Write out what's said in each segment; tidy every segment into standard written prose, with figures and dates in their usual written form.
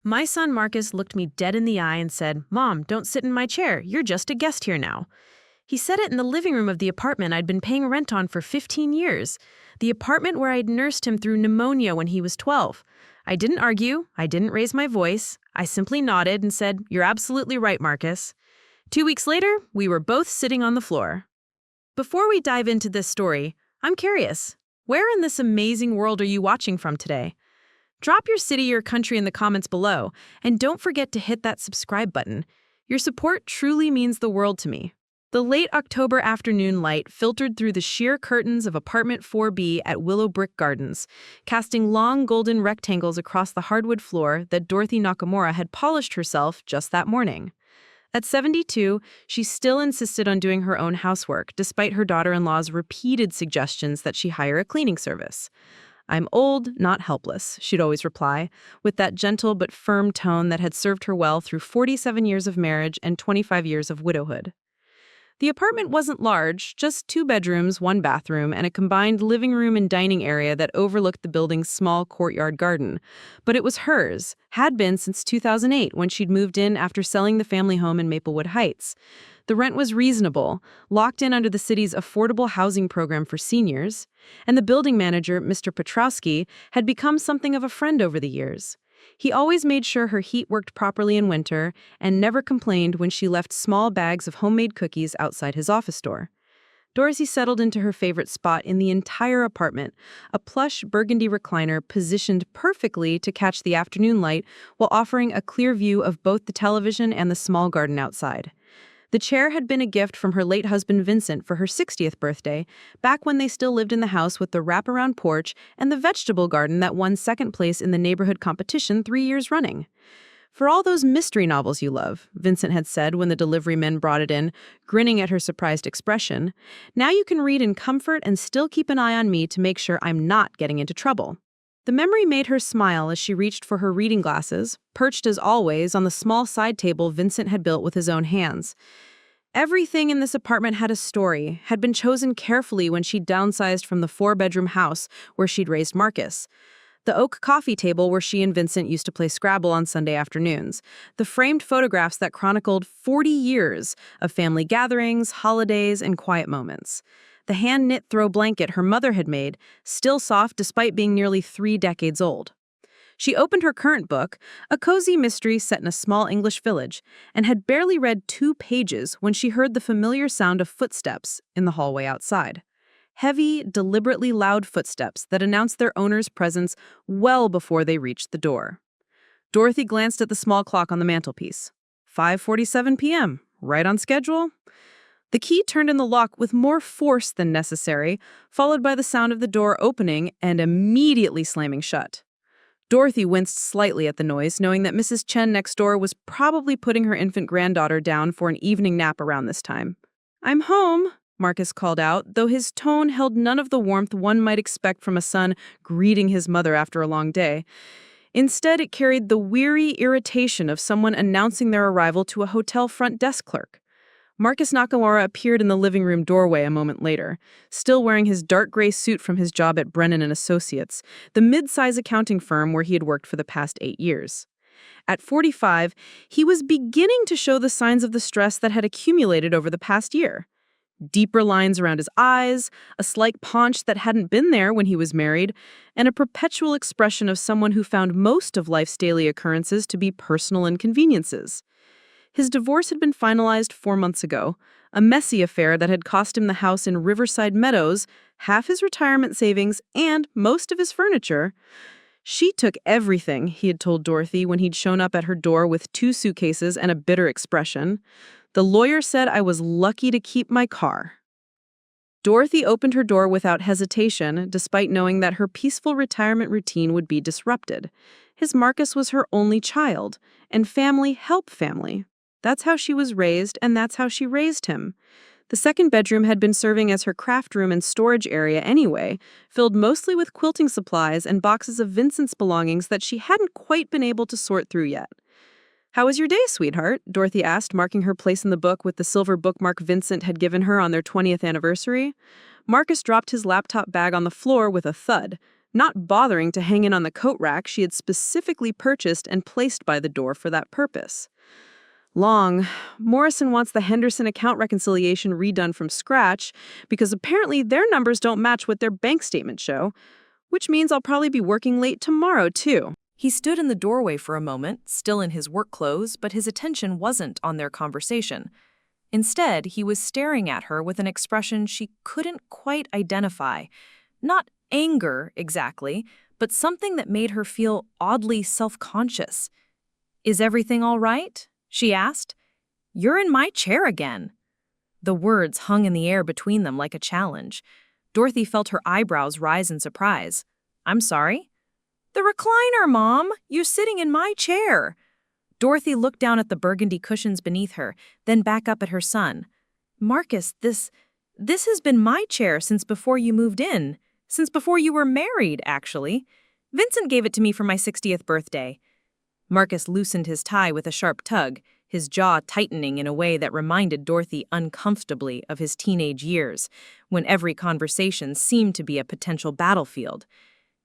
My son Marcus looked me dead in the eye and said, "Mom, don't sit in my chair. You're just a guest here now." He said it in the living room of the apartment I'd been paying rent on for 15 years, the apartment where I'd nursed him through pneumonia when he was 12. I didn't argue. I didn't raise my voice. I simply nodded and said, "You're absolutely right, Marcus." 2 weeks later, we were both sitting on the floor. Before we dive into this story, I'm curious, where in this amazing world are you watching from today? Drop your city or country in the comments below, and don't forget to hit that subscribe button. Your support truly means the world to me. The late October afternoon light filtered through the sheer curtains of apartment 4B at Willowbrook Gardens, casting long golden rectangles across the hardwood floor that Dorothy Nakamura had polished herself just that morning. At 72, she still insisted on doing her own housework, despite her daughter-in-law's repeated suggestions that she hire a cleaning service. "I'm old, not helpless," she'd always reply, with that gentle but firm tone that had served her well through 47 years of marriage and 25 years of widowhood. The apartment wasn't large, just 2 bedrooms, 1 bathroom, and a combined living room and dining area that overlooked the building's small courtyard garden. But it was hers, had been since 2008 when she'd moved in after selling the family home in Maplewood Heights. The rent was reasonable, locked in under the city's affordable housing program for seniors, and the building manager, Mr. Petrowski, had become something of a friend over the years. He always made sure her heat worked properly in winter and never complained when she left small bags of homemade cookies outside his office door. Dorothy settled into her favorite spot in the entire apartment, a plush burgundy recliner positioned perfectly to catch the afternoon light while offering a clear view of both the television and the small garden outside. The chair had been a gift from her late husband Vincent for her 60th birthday, back when they still lived in the house with the wraparound porch and the vegetable garden that won second place in the neighborhood competition 3 years running. "For all those mystery novels you love," Vincent had said when the delivery men brought it in, grinning at her surprised expression, "now you can read in comfort and still keep an eye on me to make sure I'm not getting into trouble." The memory made her smile as she reached for her reading glasses, perched as always on the small side table Vincent had built with his own hands. Everything in this apartment had a story, had been chosen carefully when she'd downsized from the 4-bedroom house where she'd raised Marcus. The oak coffee table where she and Vincent used to play Scrabble on Sunday afternoons. The framed photographs that chronicled 40 years of family gatherings, holidays, and quiet moments. The hand-knit throw blanket her mother had made, still soft despite being nearly 3 decades old. She opened her current book, a cozy mystery set in a small English village, and had barely read 2 pages when she heard the familiar sound of footsteps in the hallway outside. Heavy, deliberately loud footsteps that announced their owner's presence well before they reached the door. Dorothy glanced at the small clock on the mantelpiece. 5:47 p.m., right on schedule. The key turned in the lock with more force than necessary, followed by the sound of the door opening and immediately slamming shut. Dorothy winced slightly at the noise, knowing that Mrs. Chen next door was probably putting her infant granddaughter down for an evening nap around this time. "I'm home," Marcus called out, though his tone held none of the warmth one might expect from a son greeting his mother after a long day. Instead, it carried the weary irritation of someone announcing their arrival to a hotel front desk clerk. Marcus Nakamura appeared in the living room doorway a moment later, still wearing his dark gray suit from his job at Brennan & Associates, the mid-size accounting firm where he had worked for the past 8 years. At 45, he was beginning to show the signs of the stress that had accumulated over the past year. Deeper lines around his eyes, a slight paunch that hadn't been there when he was married, and a perpetual expression of someone who found most of life's daily occurrences to be personal inconveniences. His divorce had been finalized 4 months ago, a messy affair that had cost him the house in Riverside Meadows, half his retirement savings, and most of his furniture. "She took everything," he had told Dorothy when he'd shown up at her door with 2 suitcases and a bitter expression. "The lawyer said I was lucky to keep my car." Dorothy opened her door without hesitation, despite knowing that her peaceful retirement routine would be disrupted. His Marcus was her only child, and family help family. That's how she was raised, and that's how she raised him. The second bedroom had been serving as her craft room and storage area anyway, filled mostly with quilting supplies and boxes of Vincent's belongings that she hadn't quite been able to sort through yet. "How was your day, sweetheart?" Dorothy asked, marking her place in the book with the silver bookmark Vincent had given her on their 20th anniversary. Marcus dropped his laptop bag on the floor with a thud, not bothering to hang it on the coat rack she had specifically purchased and placed by the door for that purpose. Long, Morrison wants the Henderson account reconciliation redone from scratch because apparently their numbers don't match what their bank statements show, which means I'll probably be working late tomorrow, too. He stood in the doorway for a moment, still in his work clothes, but his attention wasn't on their conversation. Instead, he was staring at her with an expression she couldn't quite identify. Not anger, exactly, but something that made her feel oddly self-conscious. "Is everything all right?" she asked. "You're in my chair again." The words hung in the air between them like a challenge. Dorothy felt her eyebrows rise in surprise. "I'm sorry?" "The recliner, Mom! You're sitting in my chair!" Dorothy looked down at the burgundy cushions beneath her, then back up at her son. "Marcus, this has been my chair since before you moved in. Since before you were married, actually. Vincent gave it to me for my 60th birthday." Marcus loosened his tie with a sharp tug, his jaw tightening in a way that reminded Dorothy uncomfortably of his teenage years, when every conversation seemed to be a potential battlefield.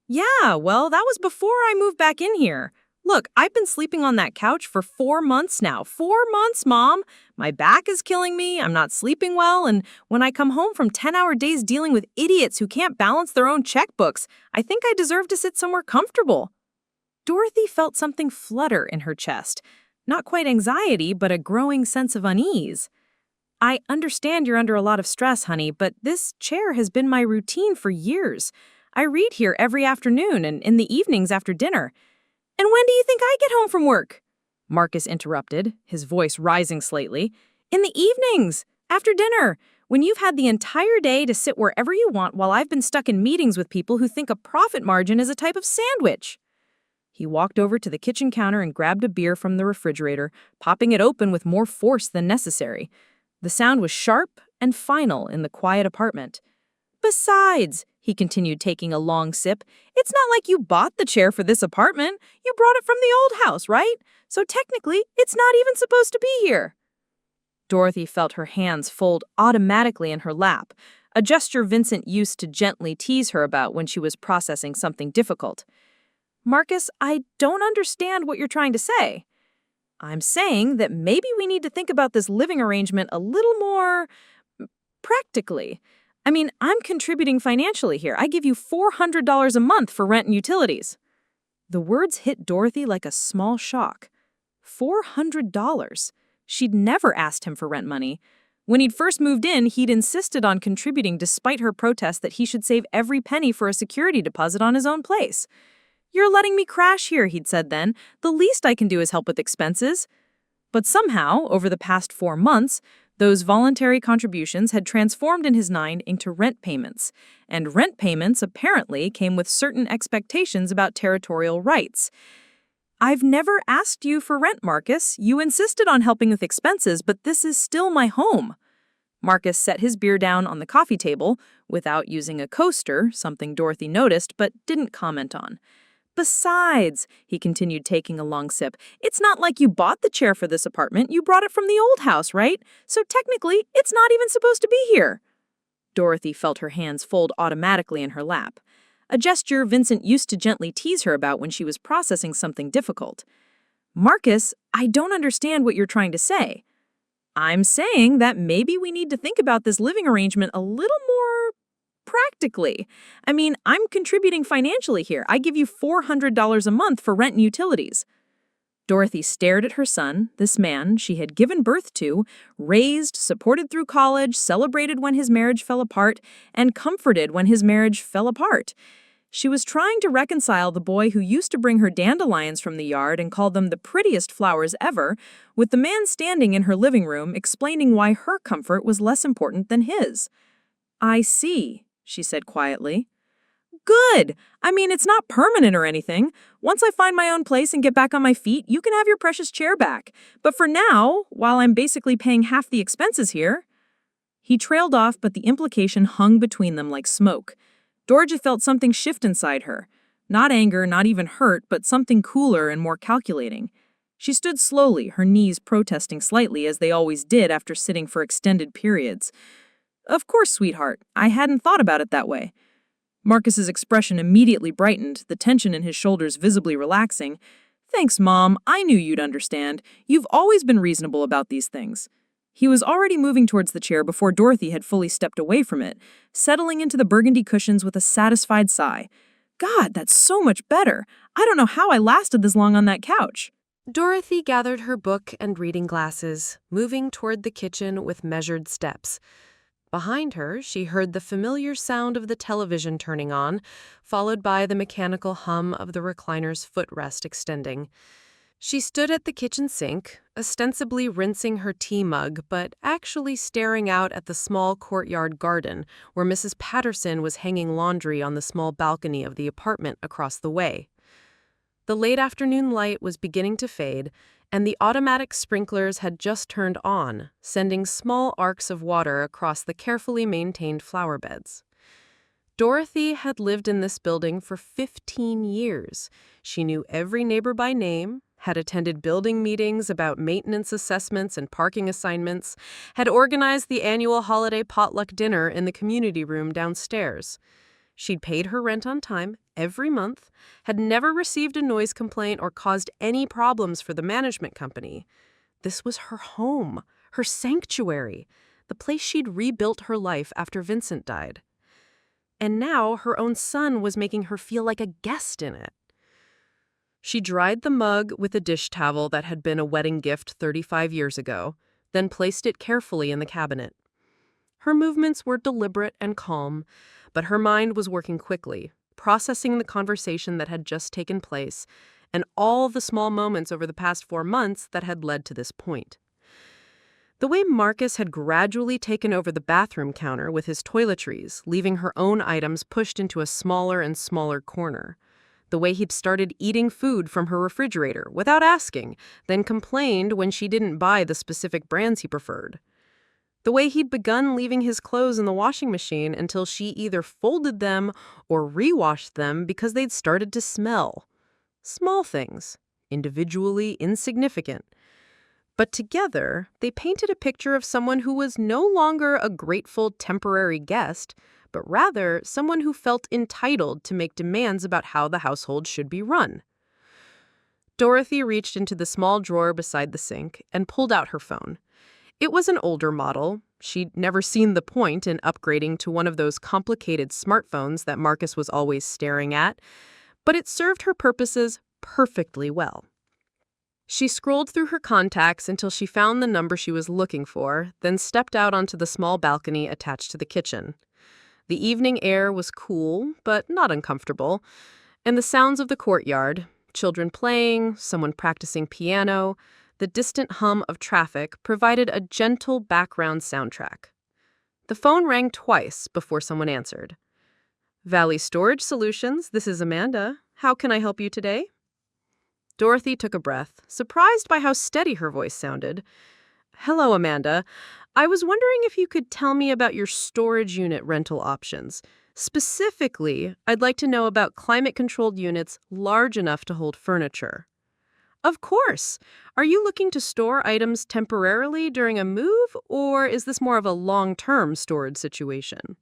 "Yeah, well, that was before I moved back in here. Look, I've been sleeping on that couch for 4 months now. 4 months, Mom! My back is killing me, I'm not sleeping well, and when I come home from 10-hour days dealing with idiots who can't balance their own checkbooks, I think I deserve to sit somewhere comfortable." Dorothy felt something flutter in her chest. Not quite anxiety, but a growing sense of unease. "I understand you're under a lot of stress, honey, but this chair has been my routine for years. I read here every afternoon and in the evenings after dinner. And when do you think I get home from work?" Marcus interrupted, his voice rising slightly. "In the evenings, after dinner, when you've had the entire day to sit wherever you want while I've been stuck in meetings with people who think a profit margin is a type of sandwich." He walked over to the kitchen counter and grabbed a beer from the refrigerator, popping it open with more force than necessary. The sound was sharp and final in the quiet apartment. "Besides," he continued, taking a long sip, "it's not like you bought the chair for this apartment. You brought it from the old house, right? So technically, it's not even supposed to be here." Dorothy felt her hands fold automatically in her lap, a gesture Vincent used to gently tease her about when she was processing something difficult. "Marcus, I don't understand what you're trying to say." "I'm saying that maybe we need to think about this living arrangement a little more practically. I mean, I'm contributing financially here. I give you $400 a month for rent and utilities." The words hit Dorothy like a small shock. $400. She'd never asked him for rent money. When he'd first moved in, he'd insisted on contributing despite her protest that he should save every penny for a security deposit on his own place. "You're letting me crash here," he'd said then. "The least I can do is help with expenses." But somehow, over the past 4 months, those voluntary contributions had transformed in his mind into rent payments, and rent payments apparently came with certain expectations about territorial rights. "I've never asked you for rent, Marcus. You insisted on helping with expenses, but this is still my home." Marcus set his beer down on the coffee table without using a coaster, something Dorothy noticed but didn't comment on. "Besides," he continued, taking a long sip, "it's not like you bought the chair for this apartment. You brought it from the old house, right? So technically, it's not even supposed to be here." Dorothy felt her hands fold automatically in her lap, a gesture Vincent used to gently tease her about when she was processing something difficult. "Marcus, I don't understand what you're trying to say." "I'm saying that maybe we need to think about this living arrangement a little more practically. I mean, I'm contributing financially here. I give you $400 a month for rent and utilities." Dorothy stared at her son, this man she had given birth to, raised, supported through college, celebrated when his marriage fell apart, and comforted when his marriage fell apart. She was trying to reconcile the boy who used to bring her dandelions from the yard and call them the prettiest flowers ever, with the man standing in her living room explaining why her comfort was less important than his. "I see," she said quietly. "Good! I mean, it's not permanent or anything. Once I find my own place and get back on my feet, you can have your precious chair back. But for now, while I'm basically paying half the expenses here—" He trailed off, but the implication hung between them like smoke. Dorothy felt something shift inside her. Not anger, not even hurt, but something cooler and more calculating. She stood slowly, her knees protesting slightly as they always did after sitting for extended periods. "Of course, sweetheart. I hadn't thought about it that way." Marcus's expression immediately brightened, the tension in his shoulders visibly relaxing. "Thanks, Mom. I knew you'd understand. You've always been reasonable about these things." He was already moving towards the chair before Dorothy had fully stepped away from it, settling into the burgundy cushions with a satisfied sigh. "God, that's so much better. I don't know how I lasted this long on that couch." Dorothy gathered her book and reading glasses, moving toward the kitchen with measured steps. Behind her, she heard the familiar sound of the television turning on, followed by the mechanical hum of the recliner's footrest extending. She stood at the kitchen sink, ostensibly rinsing her tea mug, but actually staring out at the small courtyard garden where Mrs. Patterson was hanging laundry on the small balcony of the apartment across the way. The late afternoon light was beginning to fade, and the automatic sprinklers had just turned on, sending small arcs of water across the carefully maintained flower beds. Dorothy had lived in this building for 15 years. She knew every neighbor by name, had attended building meetings about maintenance assessments and parking assignments, had organized the annual holiday potluck dinner in the community room downstairs. She'd paid her rent on time every month, had never received a noise complaint or caused any problems for the management company. This was her home, her sanctuary, the place she'd rebuilt her life after Vincent died. And now her own son was making her feel like a guest in it. She dried the mug with a dish towel that had been a wedding gift 35 years ago, then placed it carefully in the cabinet. Her movements were deliberate and calm, but her mind was working quickly, processing the conversation that had just taken place and all the small moments over the past 4 months that had led to this point. The way Marcus had gradually taken over the bathroom counter with his toiletries, leaving her own items pushed into a smaller and smaller corner. The way he'd started eating food from her refrigerator without asking, then complained when she didn't buy the specific brands he preferred. The way he'd begun leaving his clothes in the washing machine until she either folded them or rewashed them because they'd started to smell. Small things, individually insignificant. But together, they painted a picture of someone who was no longer a grateful temporary guest, but rather someone who felt entitled to make demands about how the household should be run. Dorothy reached into the small drawer beside the sink and pulled out her phone. It was an older model. She'd never seen the point in upgrading to one of those complicated smartphones that Marcus was always staring at, but it served her purposes perfectly well. She scrolled through her contacts until she found the number she was looking for, then stepped out onto the small balcony attached to the kitchen. The evening air was cool, but not uncomfortable, and the sounds of the courtyard, children playing, someone practicing piano, the distant hum of traffic provided a gentle background soundtrack. The phone rang twice before someone answered. Valley Storage Solutions, this is Amanda. How can I help you today? Dorothy took a breath, surprised by how steady her voice sounded. Hello, Amanda. I was wondering if you could tell me about your storage unit rental options. Specifically, I'd like to know about climate-controlled units large enough to hold furniture. Of course. Are you looking to store items temporarily during a move, or is this more of a long-term storage situation?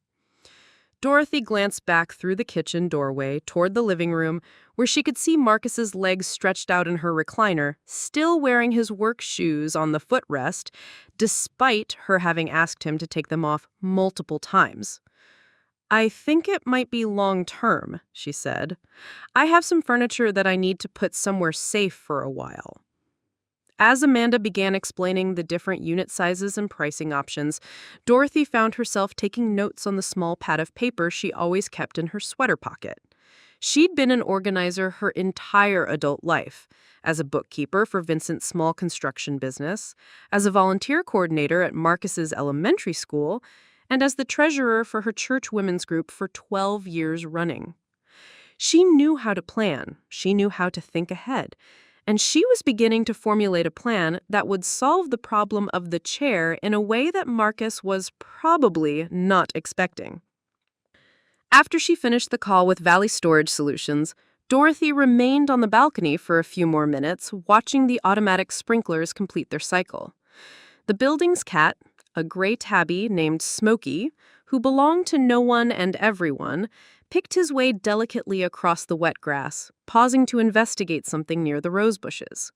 Dorothy glanced back through the kitchen doorway toward the living room, where she could see Marcus's legs stretched out in her recliner, still wearing his work shoes on the footrest, despite her having asked him to take them off multiple times. I think it might be long-term, she said. I have some furniture that I need to put somewhere safe for a while. As Amanda began explaining the different unit sizes and pricing options, Dorothy found herself taking notes on the small pad of paper she always kept in her sweater pocket. She'd been an organizer her entire adult life, as a bookkeeper for Vincent's small construction business, as a volunteer coordinator at Marcus's elementary school, and as the treasurer for her church women's group for 12 years running. She knew how to plan, she knew how to think ahead, and she was beginning to formulate a plan that would solve the problem of the chair in a way that Marcus was probably not expecting. After she finished the call with Valley Storage Solutions, Dorothy remained on the balcony for a few more minutes, watching the automatic sprinklers complete their cycle. The building's cat, a gray tabby named Smokey, who belonged to no one and everyone, picked his way delicately across the wet grass, pausing to investigate something near the rose bushes.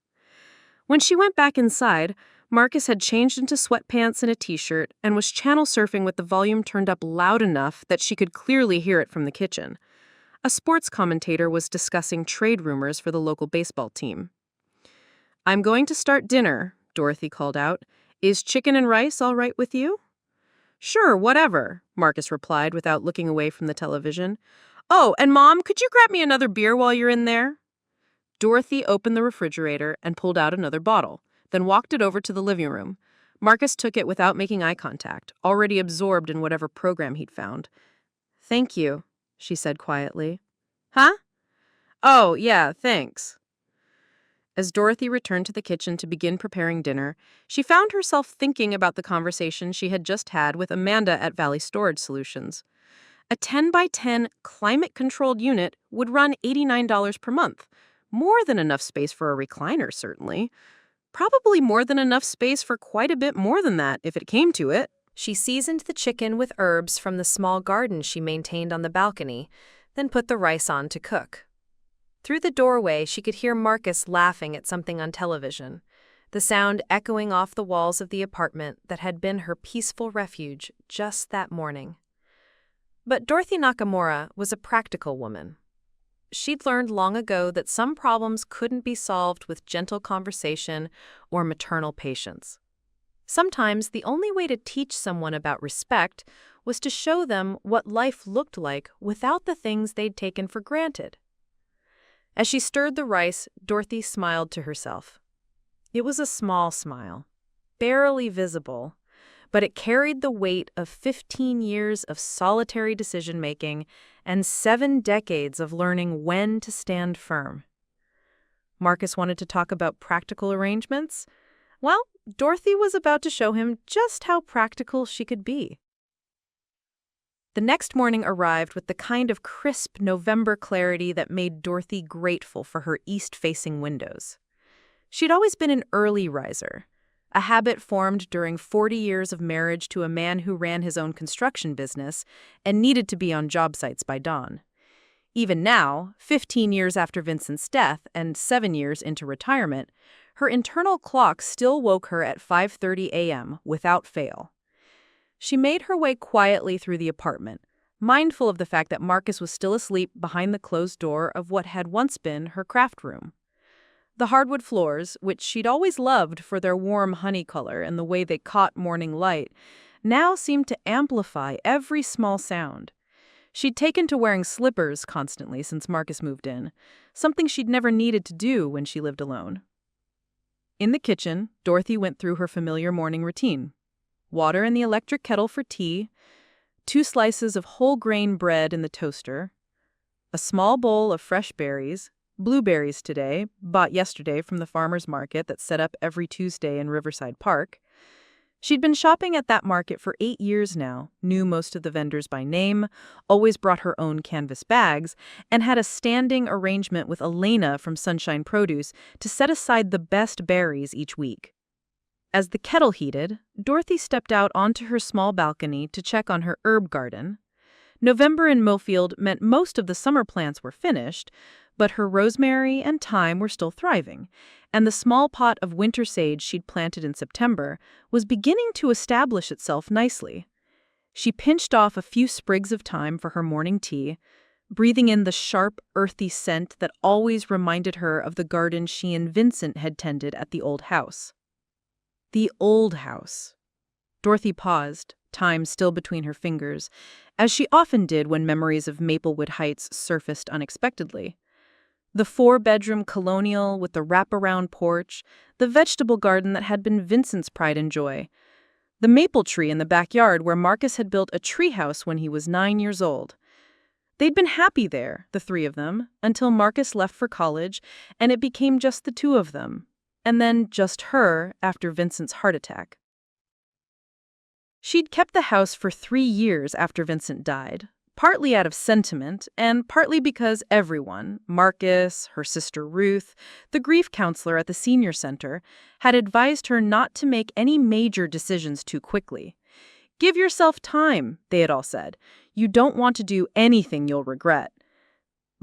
When she went back inside, Marcus had changed into sweatpants and a t-shirt and was channel surfing with the volume turned up loud enough that she could clearly hear it from the kitchen. A sports commentator was discussing trade rumors for the local baseball team. "I'm going to start dinner," Dorothy called out. "Is chicken and rice all right with you?" "Sure, whatever," Marcus replied without looking away from the television. "Oh, and Mom, could you grab me another beer while you're in there?" Dorothy opened the refrigerator and pulled out another bottle, then walked it over to the living room. Marcus took it without making eye contact, already absorbed in whatever program he'd found. "Thank you," she said quietly. "Huh? Oh, yeah, thanks." As Dorothy returned to the kitchen to begin preparing dinner, she found herself thinking about the conversation she had just had with Amanda at Valley Storage Solutions. A 10 by 10 climate-controlled unit would run $89 per month. More than enough space for a recliner, certainly. Probably more than enough space for quite a bit more than that, if it came to it. She seasoned the chicken with herbs from the small garden she maintained on the balcony, then put the rice on to cook. Through the doorway, she could hear Marcus laughing at something on television, the sound echoing off the walls of the apartment that had been her peaceful refuge just that morning. But Dorothy Nakamura was a practical woman. She'd learned long ago that some problems couldn't be solved with gentle conversation or maternal patience. Sometimes the only way to teach someone about respect was to show them what life looked like without the things they'd taken for granted. As she stirred the rice, Dorothy smiled to herself. It was a small smile, barely visible, but it carried the weight of 15 years of solitary decision-making and 7 decades of learning when to stand firm. Marcus wanted to talk about practical arrangements. Well, Dorothy was about to show him just how practical she could be. The next morning arrived with the kind of crisp November clarity that made Dorothy grateful for her east-facing windows. She'd always been an early riser, a habit formed during 40 years of marriage to a man who ran his own construction business and needed to be on job sites by dawn. Even now, 15 years after Vincent's death and 7 years into retirement, her internal clock still woke her at 5:30 a.m. without fail. She made her way quietly through the apartment, mindful of the fact that Marcus was still asleep behind the closed door of what had once been her craft room. The hardwood floors, which she'd always loved for their warm honey color and the way they caught morning light, now seemed to amplify every small sound. She'd taken to wearing slippers constantly since Marcus moved in, something she'd never needed to do when she lived alone. In the kitchen, Dorothy went through her familiar morning routine. Water in the electric kettle for tea, 2 slices of whole grain bread in the toaster, a small bowl of fresh berries, blueberries today, bought yesterday from the farmer's market that's set up every Tuesday in Riverside Park. She'd been shopping at that market for 8 years now, knew most of the vendors by name, always brought her own canvas bags, and had a standing arrangement with Elena from Sunshine Produce to set aside the best berries each week. As the kettle heated, Dorothy stepped out onto her small balcony to check on her herb garden. November in Millfield meant most of the summer plants were finished, but her rosemary and thyme were still thriving, and the small pot of winter sage she'd planted in September was beginning to establish itself nicely. She pinched off a few sprigs of thyme for her morning tea, breathing in the sharp, earthy scent that always reminded her of the garden she and Vincent had tended at the old house. The old house. Dorothy paused, time still between her fingers, as she often did when memories of Maplewood Heights surfaced unexpectedly. The 4-bedroom colonial with the wraparound porch, the vegetable garden that had been Vincent's pride and joy, the maple tree in the backyard where Marcus had built a treehouse when he was 9 years old. They'd been happy there, the 3 of them, until Marcus left for college, and it became just the 2 of them. And then just her after Vincent's heart attack. She'd kept the house for 3 years after Vincent died, partly out of sentiment and partly because everyone, Marcus, her sister Ruth, the grief counselor at the senior center, had advised her not to make any major decisions too quickly. Give yourself time, they had all said. You don't want to do anything you'll regret.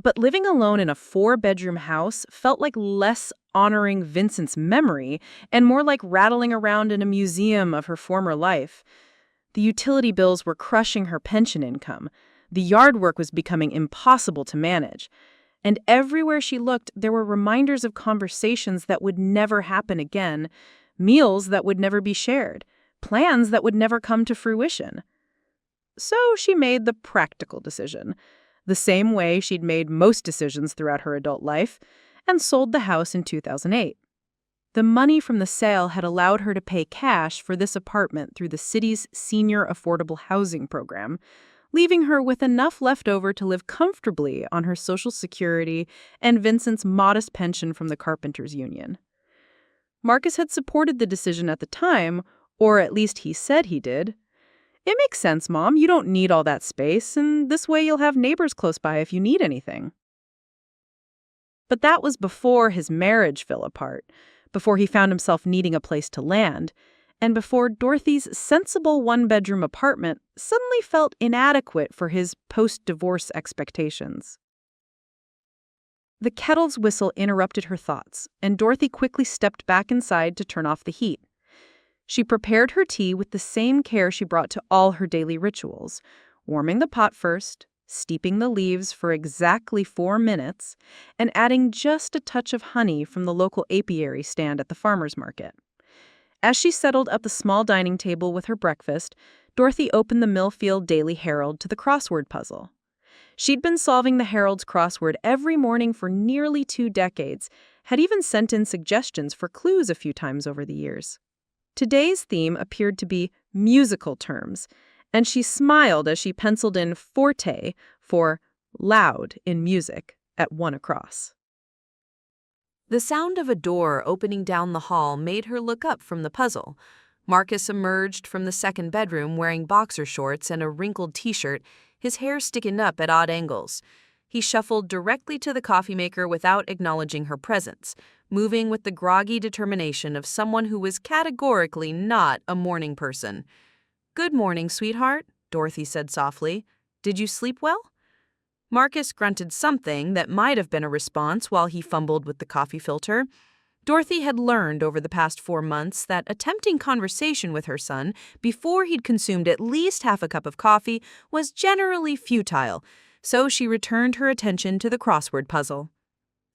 But living alone in a 4-bedroom house felt like less honoring Vincent's memory and more like rattling around in a museum of her former life. The utility bills were crushing her pension income. The yard work was becoming impossible to manage. And everywhere she looked, there were reminders of conversations that would never happen again, meals that would never be shared, plans that would never come to fruition. So she made the practical decision, the same way she'd made most decisions throughout her adult life, and sold the house in 2008. The money from the sale had allowed her to pay cash for this apartment through the city's Senior Affordable Housing Program, leaving her with enough left over to live comfortably on her Social Security and Vincent's modest pension from the Carpenters Union. Marcus had supported the decision at the time, or at least he said he did. "It makes sense, Mom. You don't need all that space, and this way you'll have neighbors close by if you need anything." But that was before his marriage fell apart, before he found himself needing a place to land, and before Dorothy's sensible 1-bedroom apartment suddenly felt inadequate for his post-divorce expectations. The kettle's whistle interrupted her thoughts, and Dorothy quickly stepped back inside to turn off the heat. She prepared her tea with the same care she brought to all her daily rituals, warming the pot first, steeping the leaves for exactly 4 minutes, and adding just a touch of honey from the local apiary stand at the farmer's market. As she settled at the small dining table with her breakfast, Dorothy opened the Millfield Daily Herald to the crossword puzzle. She'd been solving the Herald's crossword every morning for nearly 2 decades, had even sent in suggestions for clues a few times over the years. Today's theme appeared to be musical terms, and she smiled as she penciled in forte for loud in music at 1 across. The sound of a door opening down the hall made her look up from the puzzle. Marcus emerged from the second bedroom wearing boxer shorts and a wrinkled t-shirt, his hair sticking up at odd angles. He shuffled directly to the coffee maker without acknowledging her presence, moving with the groggy determination of someone who was categorically not a morning person. "Good morning, sweetheart," Dorothy said softly. "Did you sleep well?" Marcus grunted something that might have been a response while he fumbled with the coffee filter. Dorothy had learned over the past 4 months that attempting conversation with her son before he'd consumed at least half a cup of coffee was generally futile, so she returned her attention to the crossword puzzle.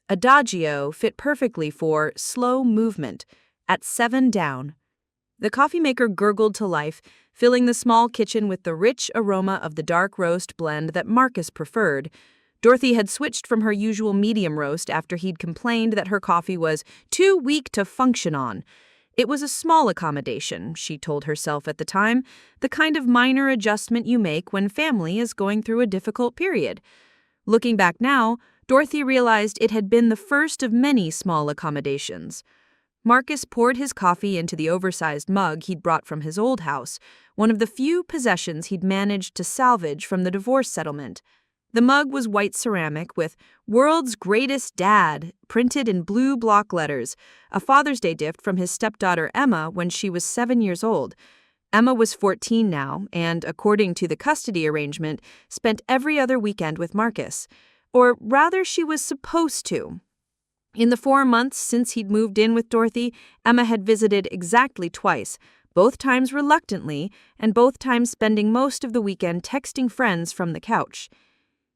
Adagio fit perfectly for slow movement, at 7 down. The coffee maker gurgled to life, filling the small kitchen with the rich aroma of the dark roast blend that Marcus preferred. Dorothy had switched from her usual medium roast after he'd complained that her coffee was too weak to function on. It was a small accommodation, she told herself at the time, the kind of minor adjustment you make when family is going through a difficult period. Looking back now, Dorothy realized it had been the first of many small accommodations. Marcus poured his coffee into the oversized mug he'd brought from his old house, one of the few possessions he'd managed to salvage from the divorce settlement. The mug was white ceramic with "World's Greatest Dad" printed in blue block letters, a Father's Day gift from his stepdaughter Emma when she was 7 years old. Emma was 14 now and, according to the custody arrangement, spent every other weekend with Marcus. Or rather, she was supposed to. In the 4 months since he'd moved in with Dorothy, Emma had visited exactly twice, both times reluctantly, and both times spending most of the weekend texting friends from the couch.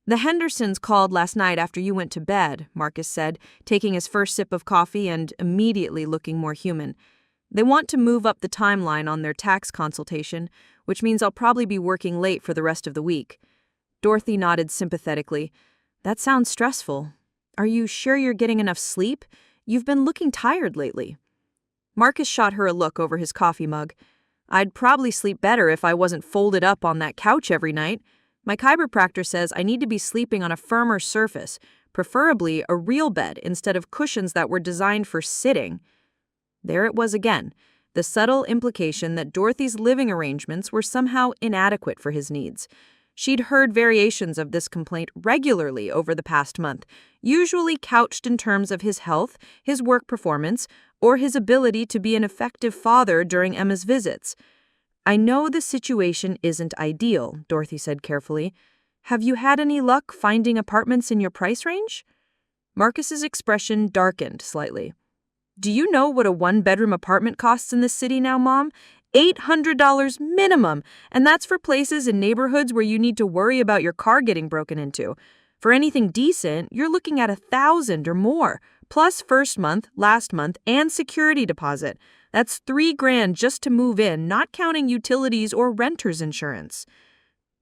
"The Hendersons called last night after you went to bed," Marcus said, taking his first sip of coffee and immediately looking more human. "They want to move up the timeline on their tax consultation, which means I'll probably be working late for the rest of the week." Dorothy nodded sympathetically. "That sounds stressful. Are you sure you're getting enough sleep? You've been looking tired lately." Marcus shot her a look over his coffee mug. "I'd probably sleep better if I wasn't folded up on that couch every night. My chiropractor says I need to be sleeping on a firmer surface, preferably a real bed instead of cushions that were designed for sitting." There it was again, the subtle implication that Dorothy's living arrangements were somehow inadequate for his needs. She'd heard variations of this complaint regularly over the past month, usually couched in terms of his health, his work performance, or his ability to be an effective father during Emma's visits. I know the situation isn't ideal, Dorothy said carefully. Have you had any luck finding apartments in your price range? Marcus's expression darkened slightly. Do you know what a one-bedroom apartment costs in this city now, Mom? $800 minimum, and that's for places in neighborhoods where you need to worry about your car getting broken into. For anything decent, you're looking at $1,000 or more, plus first month, last month, and security deposit. That's $3,000 just to move in, not counting utilities or renter's insurance.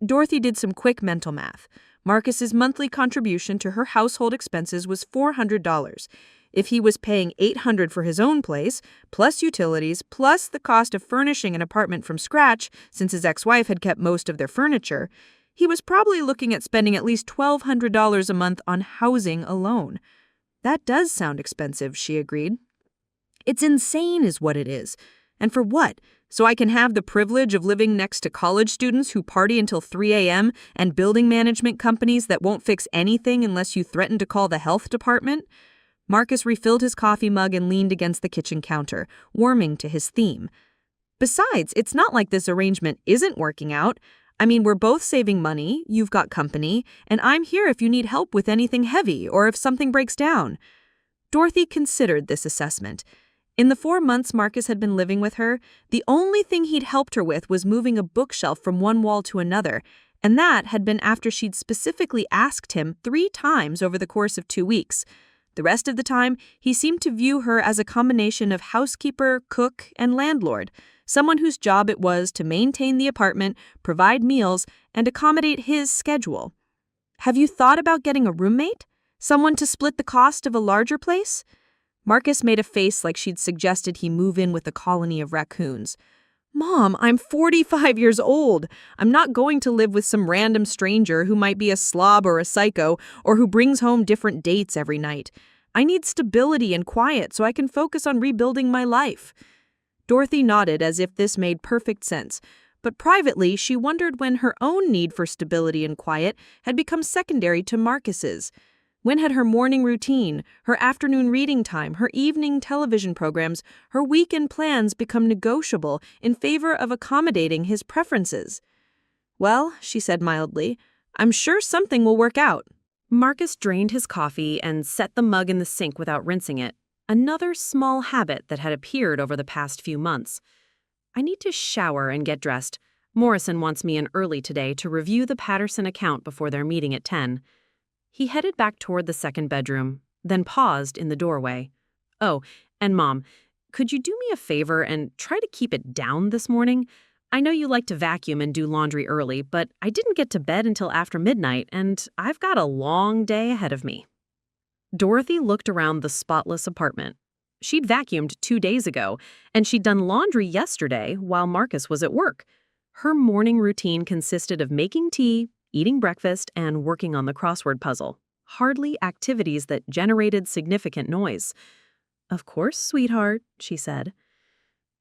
Dorothy did some quick mental math. Marcus's monthly contribution to her household expenses was $400. If he was paying $800 for his own place, plus utilities, plus the cost of furnishing an apartment from scratch, since his ex-wife had kept most of their furniture, he was probably looking at spending at least $1,200 a month on housing alone. That does sound expensive, she agreed. It's insane is what it is. And for what? So I can have the privilege of living next to college students who party until 3 a.m. and building management companies that won't fix anything unless you threaten to call the health department? Marcus refilled his coffee mug and leaned against the kitchen counter, warming to his theme. Besides, it's not like this arrangement isn't working out. I mean, we're both saving money, you've got company, and I'm here if you need help with anything heavy or if something breaks down. Dorothy considered this assessment. In the 4 months Marcus had been living with her, the only thing he'd helped her with was moving a bookshelf from one wall to another, and that had been after she'd specifically asked him 3 times over the course of 2 weeks. The rest of the time, he seemed to view her as a combination of housekeeper, cook, and landlord, someone whose job it was to maintain the apartment, provide meals, and accommodate his schedule. Have you thought about getting a roommate? Someone to split the cost of a larger place? Marcus made a face like she'd suggested he move in with a colony of raccoons. Mom, I'm 45 years old. I'm not going to live with some random stranger who might be a slob or a psycho or who brings home different dates every night. I need stability and quiet so I can focus on rebuilding my life. Dorothy nodded as if this made perfect sense, but privately she wondered when her own need for stability and quiet had become secondary to Marcus's. When had her morning routine, her afternoon reading time, her evening television programs, her weekend plans become negotiable in favor of accommodating his preferences? Well, she said mildly, I'm sure something will work out. Marcus drained his coffee and set the mug in the sink without rinsing it, another small habit that had appeared over the past few months. I need to shower and get dressed. Morrison wants me in early today to review the Patterson account before their meeting at 10. He headed back toward the second bedroom, then paused in the doorway. Oh, and Mom, could you do me a favor and try to keep it down this morning? I know you like to vacuum and do laundry early, but I didn't get to bed until after midnight, and I've got a long day ahead of me. Dorothy looked around the spotless apartment. She'd vacuumed 2 days ago, and she'd done laundry yesterday while Marcus was at work. Her morning routine consisted of making tea, eating breakfast, and working on the crossword puzzle. Hardly activities that generated significant noise. Of course, sweetheart, she said.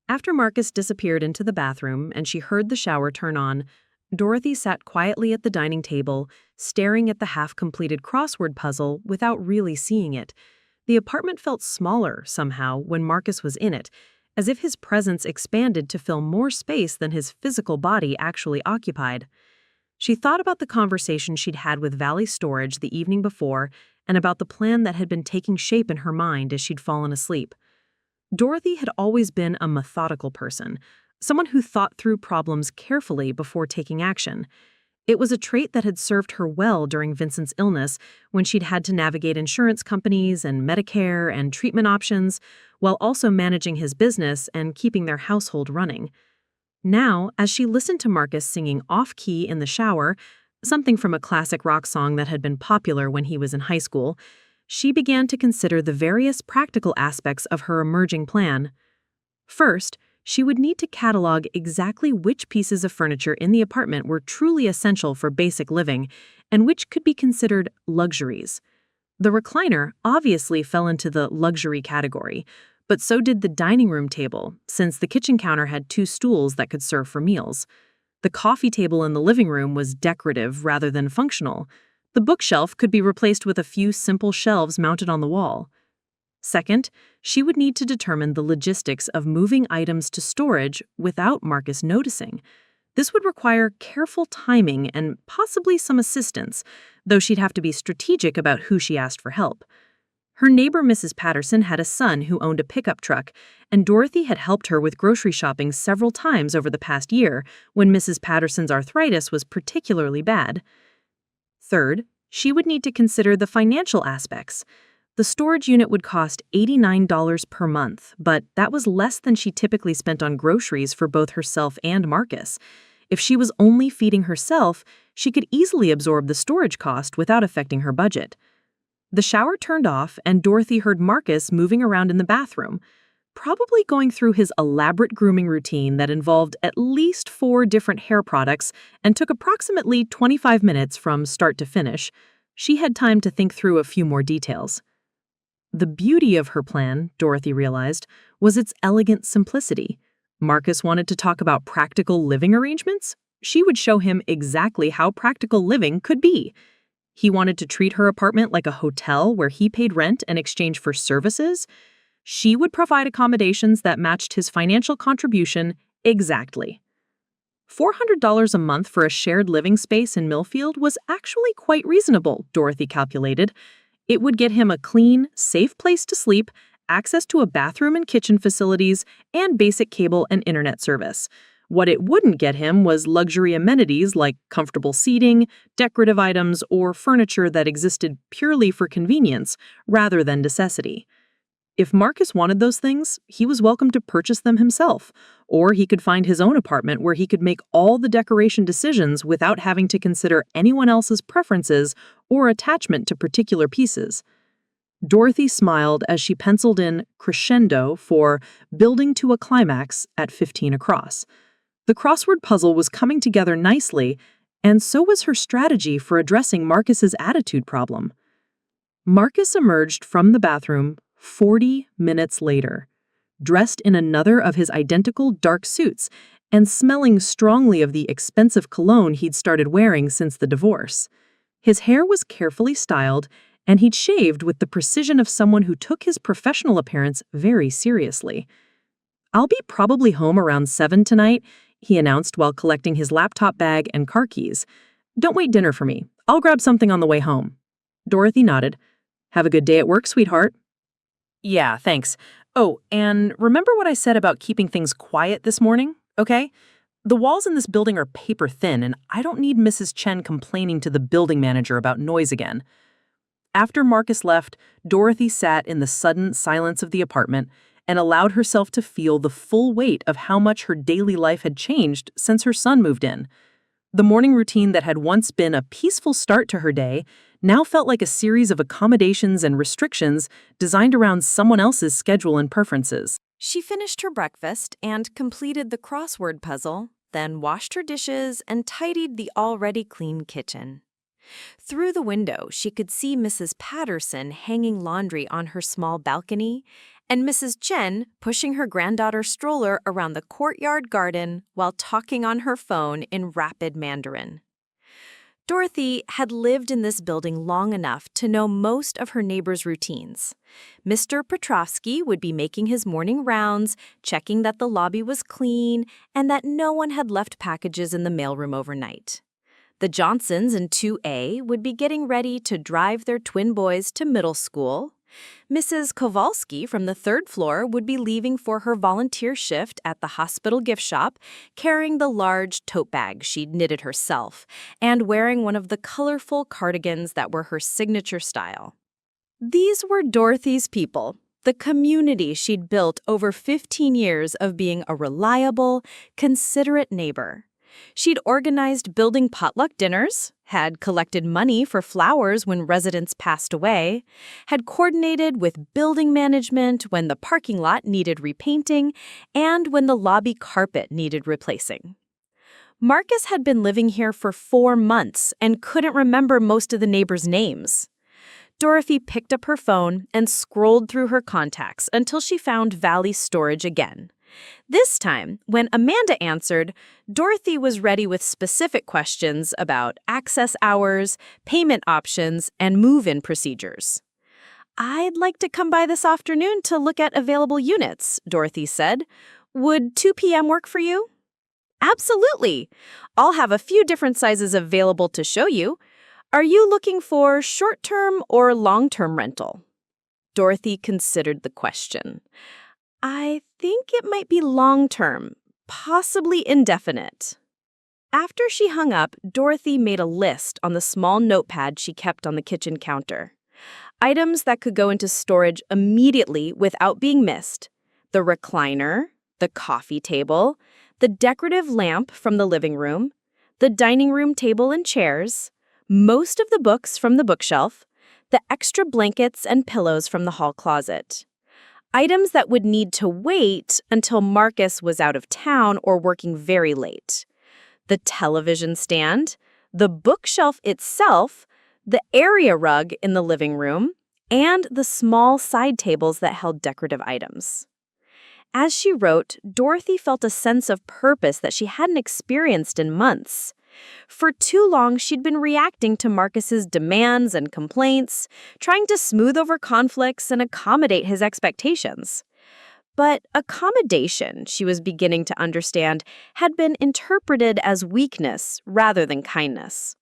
After Marcus disappeared into the bathroom and she heard the shower turn on, Dorothy sat quietly at the dining table, staring at the half-completed crossword puzzle without really seeing it. The apartment felt smaller, somehow, when Marcus was in it, as if his presence expanded to fill more space than his physical body actually occupied. She thought about the conversation she'd had with Valley Storage the evening before and about the plan that had been taking shape in her mind as she'd fallen asleep. Dorothy had always been a methodical person, someone who thought through problems carefully before taking action. It was a trait that had served her well during Vincent's illness when she'd had to navigate insurance companies and Medicare and treatment options while also managing his business and keeping their household running. Now, as she listened to Marcus singing off-key in the shower, something from a classic rock song that had been popular when he was in high school, she began to consider the various practical aspects of her emerging plan. First, she would need to catalog exactly which pieces of furniture in the apartment were truly essential for basic living and which could be considered luxuries. The recliner obviously fell into the luxury category, but so did the dining room table, since the kitchen counter had 2 stools that could serve for meals. The coffee table in the living room was decorative rather than functional. The bookshelf could be replaced with a few simple shelves mounted on the wall. Second, she would need to determine the logistics of moving items to storage without Marcus noticing. This would require careful timing and possibly some assistance, though she'd have to be strategic about who she asked for help. Her neighbor, Mrs. Patterson, had a son who owned a pickup truck, and Dorothy had helped her with grocery shopping several times over the past year when Mrs. Patterson's arthritis was particularly bad. Third, she would need to consider the financial aspects. The storage unit would cost $89 per month, but that was less than she typically spent on groceries for both herself and Marcus. If she was only feeding herself, she could easily absorb the storage cost without affecting her budget. The shower turned off, and Dorothy heard Marcus moving around in the bathroom, probably going through his elaborate grooming routine that involved at least 4 different hair products and took approximately 25 minutes from start to finish. She had time to think through a few more details. The beauty of her plan, Dorothy realized, was its elegant simplicity. Marcus wanted to talk about practical living arrangements. She would show him exactly how practical living could be. He wanted to treat her apartment like a hotel where he paid rent in exchange for services. She would provide accommodations that matched his financial contribution exactly. $400 a month for a shared living space in Millfield was actually quite reasonable, Dorothy calculated. It would get him a clean, safe place to sleep, access to a bathroom and kitchen facilities, and basic cable and internet service. What it wouldn't get him was luxury amenities like comfortable seating, decorative items, or furniture that existed purely for convenience rather than necessity. If Marcus wanted those things, he was welcome to purchase them himself, or he could find his own apartment where he could make all the decoration decisions without having to consider anyone else's preferences or attachment to particular pieces. Dorothy smiled as she penciled in crescendo for building to a climax at 15 across. The crossword puzzle was coming together nicely, and so was her strategy for addressing Marcus's attitude problem. Marcus emerged from the bathroom 40 minutes later, dressed in another of his identical dark suits and smelling strongly of the expensive cologne he'd started wearing since the divorce. His hair was carefully styled, and he'd shaved with the precision of someone who took his professional appearance very seriously. "I'll be probably home around 7 tonight," he announced while collecting his laptop bag and car keys. "Don't wait dinner for me. I'll grab something on the way home." Dorothy nodded. "Have a good day at work, sweetheart." "Yeah, thanks. Oh, and remember what I said about keeping things quiet this morning, okay? The walls in this building are paper thin, and I don't need Mrs. Chen complaining to the building manager about noise again." After Marcus left, Dorothy sat in the sudden silence of the apartment and allowed herself to feel the full weight of how much her daily life had changed since her son moved in. The morning routine that had once been a peaceful start to her day now felt like a series of accommodations and restrictions designed around someone else's schedule and preferences. She finished her breakfast and completed the crossword puzzle, then washed her dishes and tidied the already clean kitchen. Through the window, she could see Mrs. Patterson hanging laundry on her small balcony and Mrs. Chen pushing her granddaughter's stroller around the courtyard garden while talking on her phone in rapid Mandarin. Dorothy had lived in this building long enough to know most of her neighbors' routines. Mr. Petrovsky would be making his morning rounds, checking that the lobby was clean and that no one had left packages in the mailroom overnight. The Johnsons in 2A would be getting ready to drive their twin boys to middle school. Mrs. Kowalski from the 3rd floor would be leaving for her volunteer shift at the hospital gift shop, carrying the large tote bag she'd knitted herself and wearing one of the colorful cardigans that were her signature style. These were Dorothy's people, the community she'd built over 15 years of being a reliable, considerate neighbor. She'd organized building potluck dinners, had collected money for flowers when residents passed away, had coordinated with building management when the parking lot needed repainting and when the lobby carpet needed replacing. Marcus had been living here for 4 months and couldn't remember most of the neighbors' names. Dorothy picked up her phone and scrolled through her contacts until she found Valley Storage again. This time, when Amanda answered, Dorothy was ready with specific questions about access hours, payment options, and move-in procedures. I'd like to come by this afternoon to look at available units, Dorothy said. Would 2 p.m. work for you? Absolutely. I'll have a few different sizes available to show you. Are you looking for short-term or long-term rental? Dorothy considered the question. I think it might be long-term, possibly indefinite. After she hung up, Dorothy made a list on the small notepad she kept on the kitchen counter. Items that could go into storage immediately without being missed: the recliner, the coffee table, the decorative lamp from the living room, the dining room table and chairs, most of the books from the bookshelf, the extra blankets and pillows from the hall closet. Items that would need to wait until Marcus was out of town or working very late: the television stand, the bookshelf itself, the area rug in the living room, and the small side tables that held decorative items. As she wrote, Dorothy felt a sense of purpose that she hadn't experienced in months. For too long, she'd been reacting to Marcus's demands and complaints, trying to smooth over conflicts and accommodate his expectations. But accommodation, she was beginning to understand, had been interpreted as weakness rather than kindness.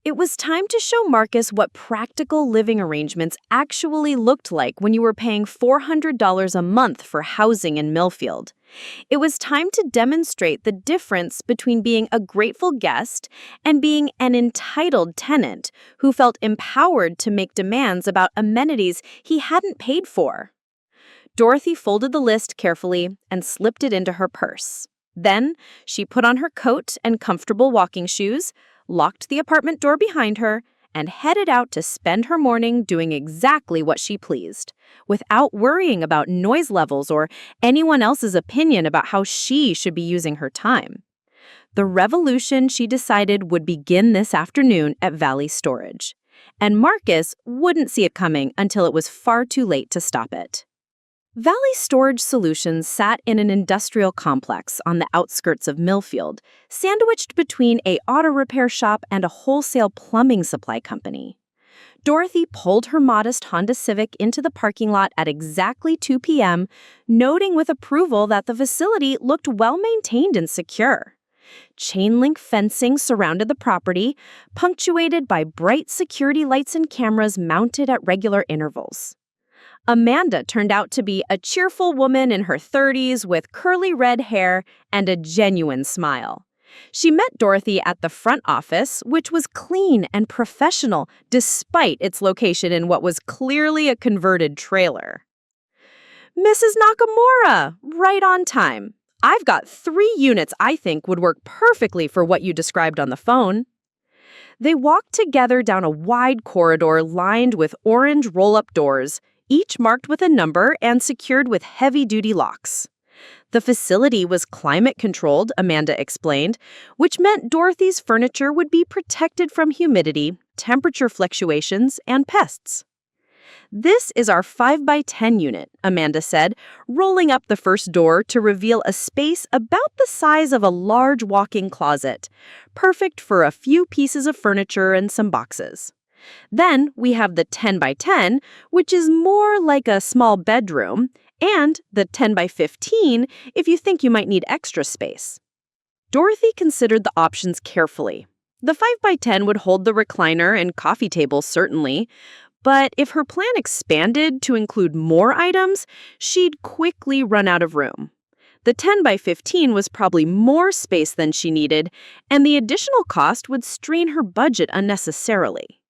It was time to show Marcus what practical living arrangements actually looked like when you were paying $400 a month for housing in Millfield. It was time to demonstrate the difference between being a grateful guest and being an entitled tenant who felt empowered to make demands about amenities he hadn't paid for. Dorothy folded the list carefully and slipped it into her purse. Then she put on her coat and comfortable walking shoes, locked the apartment door behind her, and headed out to spend her morning doing exactly what she pleased, without worrying about noise levels or anyone else's opinion about how she should be using her time. The revolution, she decided, would begin this afternoon at Valley Storage, and Marcus wouldn't see it coming until it was far too late to stop it. Valley Storage Solutions sat in an industrial complex on the outskirts of Millfield, sandwiched between an auto repair shop and a wholesale plumbing supply company. Dorothy pulled her modest Honda Civic into the parking lot at exactly 2 p.m., noting with approval that the facility looked well-maintained and secure. Chain-link fencing surrounded the property, punctuated by bright security lights and cameras mounted at regular intervals. Amanda turned out to be a cheerful woman in her 30s with curly red hair and a genuine smile. She met Dorothy at the front office, which was clean and professional despite its location in what was clearly a converted trailer. Mrs. Nakamura, right on time. I've got 3 units I think would work perfectly for what you described on the phone. They walked together down a wide corridor lined with orange roll-up doors, each marked with a number and secured with heavy-duty locks. The facility was climate-controlled, Amanda explained, which meant Dorothy's furniture would be protected from humidity, temperature fluctuations, and pests. This is our 5x10 unit, Amanda said, rolling up the first door to reveal a space about the size of a large walk-in closet, perfect for a few pieces of furniture and some boxes. Then we have the 10x10, which is more like a small bedroom, and the 10x15 if you think you might need extra space. Dorothy considered the options carefully. The 5x10 would hold the recliner and coffee table, certainly, but if her plan expanded to include more items, she'd quickly run out of room. The 10x15 was probably more space than she needed, and the additional cost would strain her budget unnecessarily.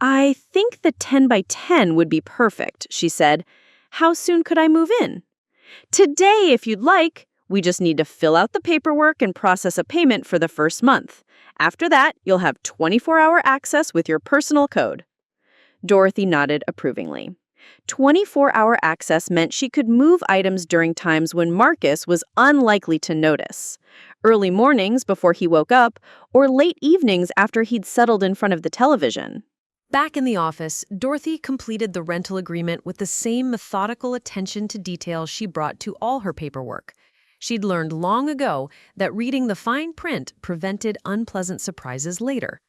I think the 10x10 would be perfect, she said. How soon could I move in? Today, if you'd like. We just need to fill out the paperwork and process a payment for the first month. After that, you'll have 24-hour access with your personal code. Dorothy nodded approvingly. 24-hour access meant she could move items during times when Marcus was unlikely to notice. Early mornings before he woke up, or late evenings after he'd settled in front of the television. Back in the office, Dorothy completed the rental agreement with the same methodical attention to detail she brought to all her paperwork. She'd learned long ago that reading the fine print prevented unpleasant surprises later.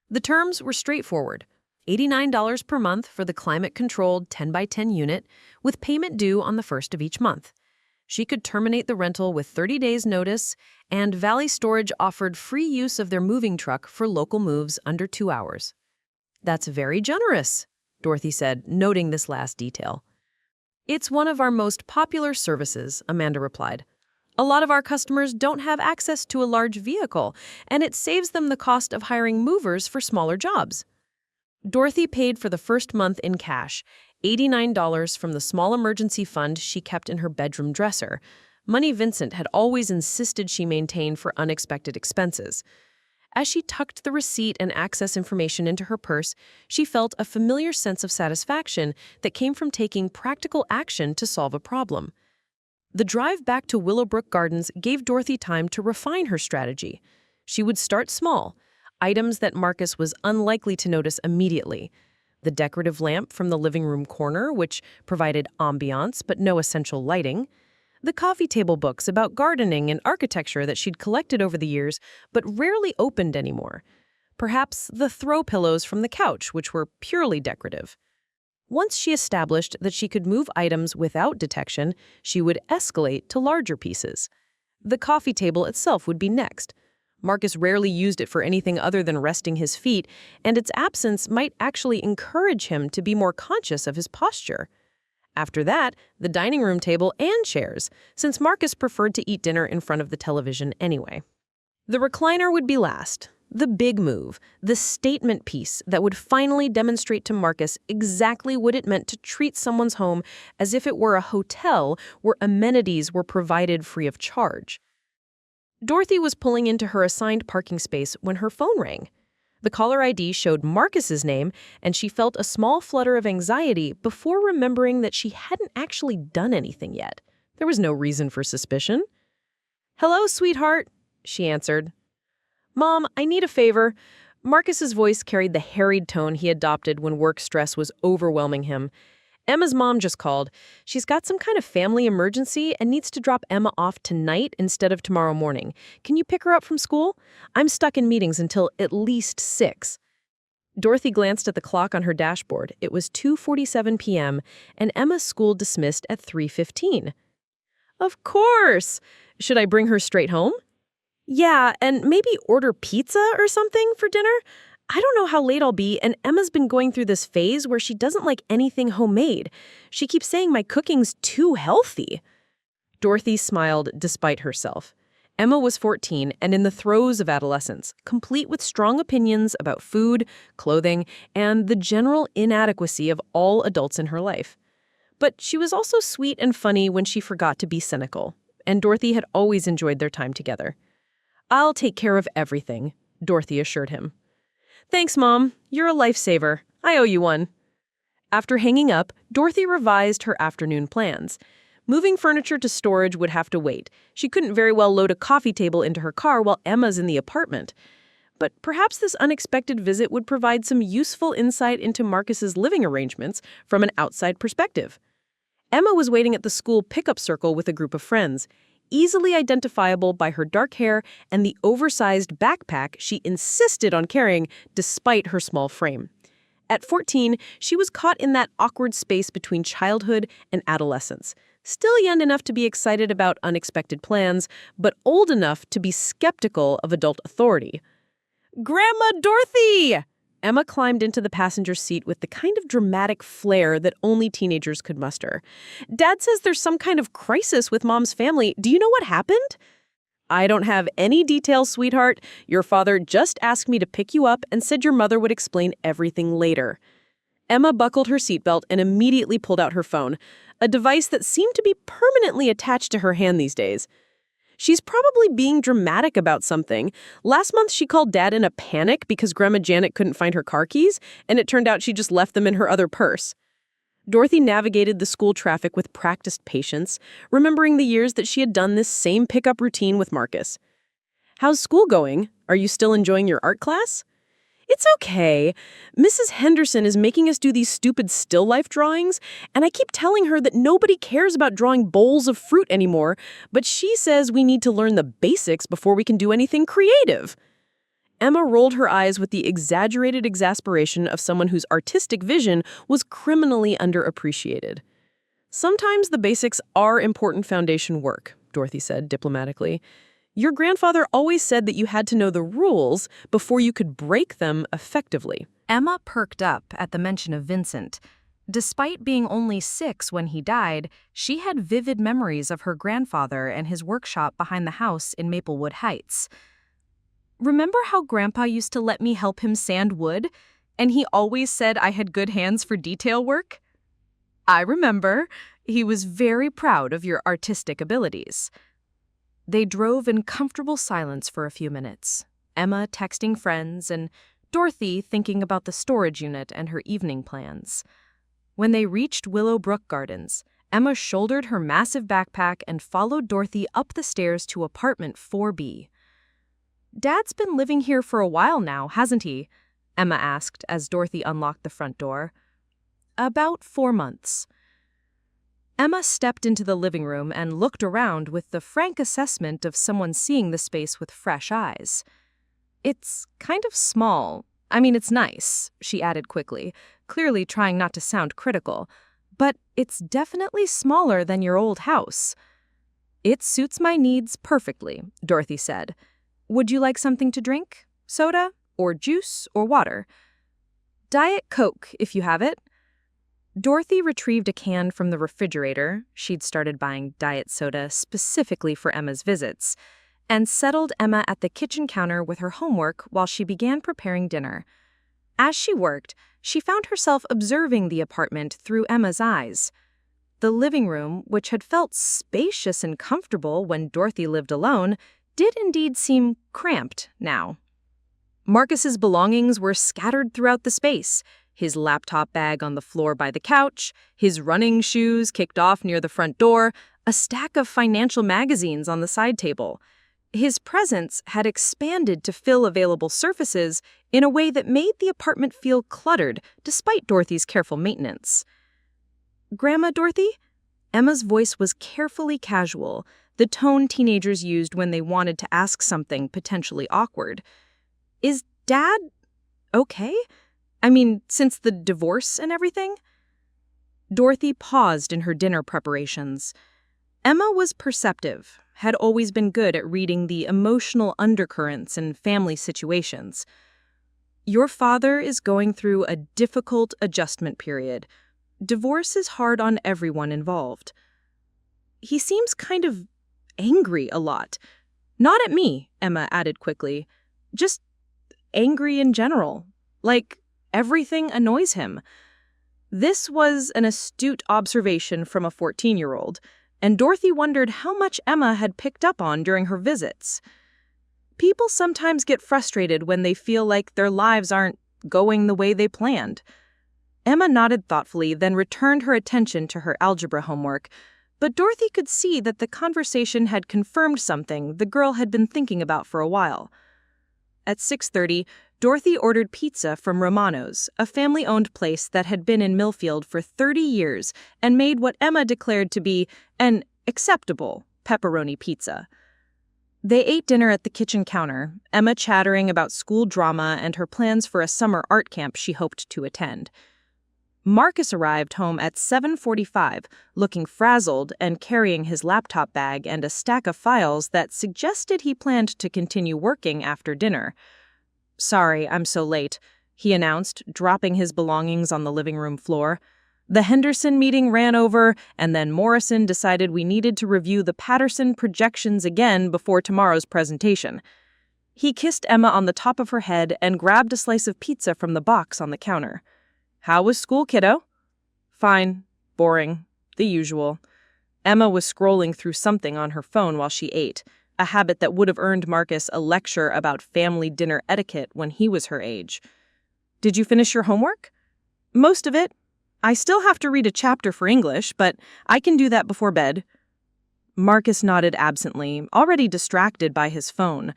The terms were straightforward. $89 per month for the climate-controlled 10 by 10 unit, with payment due on the first of each month. She could terminate the rental with 30 days' notice, and Valley Storage offered free use of their moving truck for local moves under 2 hours. "That's very generous," Dorothy said, noting this last detail. "It's one of our most popular services," Amanda replied. "A lot of our customers don't have access to a large vehicle, and it saves them the cost of hiring movers for smaller jobs." Dorothy paid for the first month in cash, $89 from the small emergency fund she kept in her bedroom dresser, money Vincent had always insisted she maintain for unexpected expenses. As she tucked the receipt and access information into her purse, she felt a familiar sense of satisfaction that came from taking practical action to solve a problem. The drive back to Willowbrook Gardens gave Dorothy time to refine her strategy. She would start small, items that Marcus was unlikely to notice immediately. The decorative lamp from the living room corner, which provided ambiance but no essential lighting. The coffee table books about gardening and architecture that she'd collected over the years but rarely opened anymore. Perhaps the throw pillows from the couch, which were purely decorative. Once she established that she could move items without detection, she would escalate to larger pieces. The coffee table itself would be next. Marcus rarely used it for anything other than resting his feet, and its absence might actually encourage him to be more conscious of his posture. After that, the dining room table and chairs, since Marcus preferred to eat dinner in front of the television anyway. The recliner would be last. The big move, the statement piece that would finally demonstrate to Marcus exactly what it meant to treat someone's home as if it were a hotel where amenities were provided free of charge. Dorothy was pulling into her assigned parking space when her phone rang. The caller ID showed Marcus's name, and she felt a small flutter of anxiety before remembering that she hadn't actually done anything yet. There was no reason for suspicion. "Hello, sweetheart," she answered. "Mom, I need a favor." Marcus's voice carried the harried tone he adopted when work stress was overwhelming him. "Emma's mom just called. She's got some kind of family emergency and needs to drop Emma off tonight instead of tomorrow morning. Can you pick her up from school? I'm stuck in meetings until at least 6. Dorothy glanced at the clock on her dashboard. It was 2:47 p.m., and Emma's school dismissed at 3:15. "Of course! Should I bring her straight home?" "Yeah, and maybe order pizza or something for dinner? I don't know how late I'll be, and Emma's been going through this phase where she doesn't like anything homemade. She keeps saying my cooking's too healthy." Dorothy smiled despite herself. Emma was 14 and in the throes of adolescence, complete with strong opinions about food, clothing, and the general inadequacy of all adults in her life. But she was also sweet and funny when she forgot to be cynical, and Dorothy had always enjoyed their time together. "I'll take care of everything," Dorothy assured him. "Thanks, Mom. You're a lifesaver. I owe you one." After hanging up, Dorothy revised her afternoon plans. Moving furniture to storage would have to wait. She couldn't very well load a coffee table into her car while Emma's in the apartment. But perhaps this unexpected visit would provide some useful insight into Marcus's living arrangements from an outside perspective. Emma was waiting at the school pickup circle with a group of friends, easily identifiable by her dark hair and the oversized backpack she insisted on carrying despite her small frame. At 14, she was caught in that awkward space between childhood and adolescence, still young enough to be excited about unexpected plans, but old enough to be skeptical of adult authority. "Grandma Dorothy!" Emma climbed into the passenger seat with the kind of dramatic flair that only teenagers could muster. "Dad says there's some kind of crisis with Mom's family. Do you know what happened?" "I don't have any details, sweetheart. Your father just asked me to pick you up and said your mother would explain everything later." Emma buckled her seatbelt and immediately pulled out her phone, a device that seemed to be permanently attached to her hand these days. She's probably being dramatic about something. Last month, she called Dad in a panic because Grandma Janet couldn't find her car keys, and it turned out she just left them in her other purse. Dorothy navigated the school traffic with practiced patience, remembering the years that she had done this same pickup routine with Marcus. "How's school going? Are you still enjoying your art class?" "It's okay. Mrs. Henderson is making us do these stupid still life drawings, and I keep telling her that nobody cares about drawing bowls of fruit anymore, but she says we need to learn the basics before we can do anything creative." Emma rolled her eyes with the exaggerated exasperation of someone whose artistic vision was criminally underappreciated. "Sometimes the basics are important foundation work," Dorothy said diplomatically. "Your grandfather always said that you had to know the rules before you could break them effectively." Emma perked up at the mention of Vincent. Despite being only 6 when he died, she had vivid memories of her grandfather and his workshop behind the house in Maplewood Heights. "Remember how Grandpa used to let me help him sand wood? And he always said I had good hands for detail work?" "I remember. He was very proud of your artistic abilities." They drove in comfortable silence for a few minutes, Emma texting friends and Dorothy thinking about the storage unit and her evening plans. When they reached Willowbrook Gardens, Emma shouldered her massive backpack and followed Dorothy up the stairs to apartment 4B. "Dad's been living here for a while now, hasn't he?" Emma asked as Dorothy unlocked the front door. "About 4 months." Emma stepped into the living room and looked around with the frank assessment of someone seeing the space with fresh eyes. "It's kind of small. I mean, it's nice," she added quickly, clearly trying not to sound critical, "but it's definitely smaller than your old house." "It suits my needs perfectly," Dorothy said. "Would you like something to drink? Soda? Or juice? Or water?" "Diet Coke, if you have it." Dorothy retrieved a can from the refrigerator, she'd started buying diet soda specifically for Emma's visits, and settled Emma at the kitchen counter with her homework while she began preparing dinner. As she worked, she found herself observing the apartment through Emma's eyes. The living room, which had felt spacious and comfortable when Dorothy lived alone, did indeed seem cramped now. Marcus's belongings were scattered throughout the space, his laptop bag on the floor by the couch, his running shoes kicked off near the front door, a stack of financial magazines on the side table. His presence had expanded to fill available surfaces in a way that made the apartment feel cluttered despite Dorothy's careful maintenance. "Grandma Dorothy?" Emma's voice was carefully casual, the tone teenagers used when they wanted to ask something potentially awkward. "Is Dad okay? I mean, since the divorce and everything?" Dorothy paused in her dinner preparations. Emma was perceptive, had always been good at reading the emotional undercurrents in family situations. "Your father is going through a difficult adjustment period. Divorce is hard on everyone involved. He seems kind of angry a lot. Not at me," Emma added quickly. "Just angry in general. Like everything annoys him." This was an astute observation from a 14-year-old, and Dorothy wondered how much Emma had picked up on during her visits. People sometimes get frustrated when they feel like their lives aren't going the way they planned. Emma nodded thoughtfully, then returned her attention to her algebra homework, but Dorothy could see that the conversation had confirmed something the girl had been thinking about for a while. At 6:30, Dorothy ordered pizza from Romano's, a family-owned place that had been in Millfield for 30 years and made what Emma declared to be an acceptable pepperoni pizza. They ate dinner at the kitchen counter, Emma chattering about school drama and her plans for a summer art camp she hoped to attend. Marcus arrived home at 7:45, looking frazzled and carrying his laptop bag and a stack of files that suggested he planned to continue working after dinner. "Sorry, I'm so late," he announced, dropping his belongings on the living room floor. "The Henderson meeting ran over, and then Morrison decided we needed to review the Patterson projections again before tomorrow's presentation." He kissed Emma on the top of her head and grabbed a slice of pizza from the box on the counter. "How was school, kiddo?" "Fine. Boring. The usual." Emma was scrolling through something on her phone while she ate, a habit that would have earned Marcus a lecture about family dinner etiquette when he was her age. "Did you finish your homework?" "Most of it. I still have to read a chapter for English, but I can do that before bed." Marcus nodded absently, already distracted by his phone.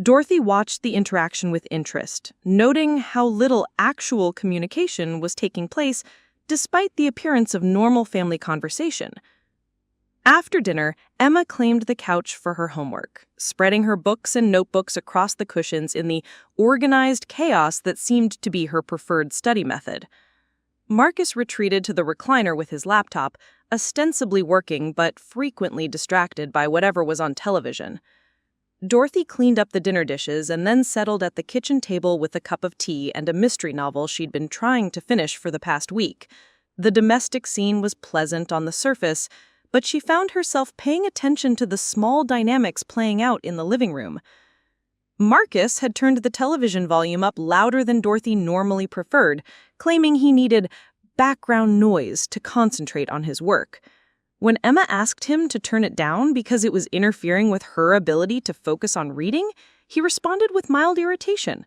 Dorothy watched the interaction with interest, noting how little actual communication was taking place despite the appearance of normal family conversation. After dinner, Emma claimed the couch for her homework, spreading her books and notebooks across the cushions in the organized chaos that seemed to be her preferred study method. Marcus retreated to the recliner with his laptop, ostensibly working but frequently distracted by whatever was on television. Dorothy cleaned up the dinner dishes and then settled at the kitchen table with a cup of tea and a mystery novel she'd been trying to finish for the past week. The domestic scene was pleasant on the surface, but she found herself paying attention to the small dynamics playing out in the living room. Marcus had turned the television volume up louder than Dorothy normally preferred, claiming he needed background noise to concentrate on his work. When Emma asked him to turn it down because it was interfering with her ability to focus on reading, he responded with mild irritation.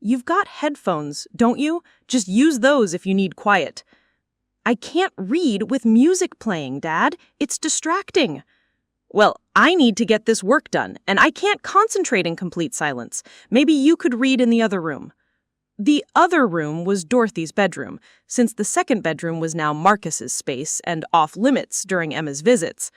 "You've got headphones, don't you? Just use those if you need quiet." "I can't read with music playing, Dad. It's distracting." "Well, I need to get this work done, and I can't concentrate in complete silence. Maybe you could read in the other room." The other room was Dorothy's bedroom, since the second bedroom was now Marcus's space and off-limits during Emma's visits.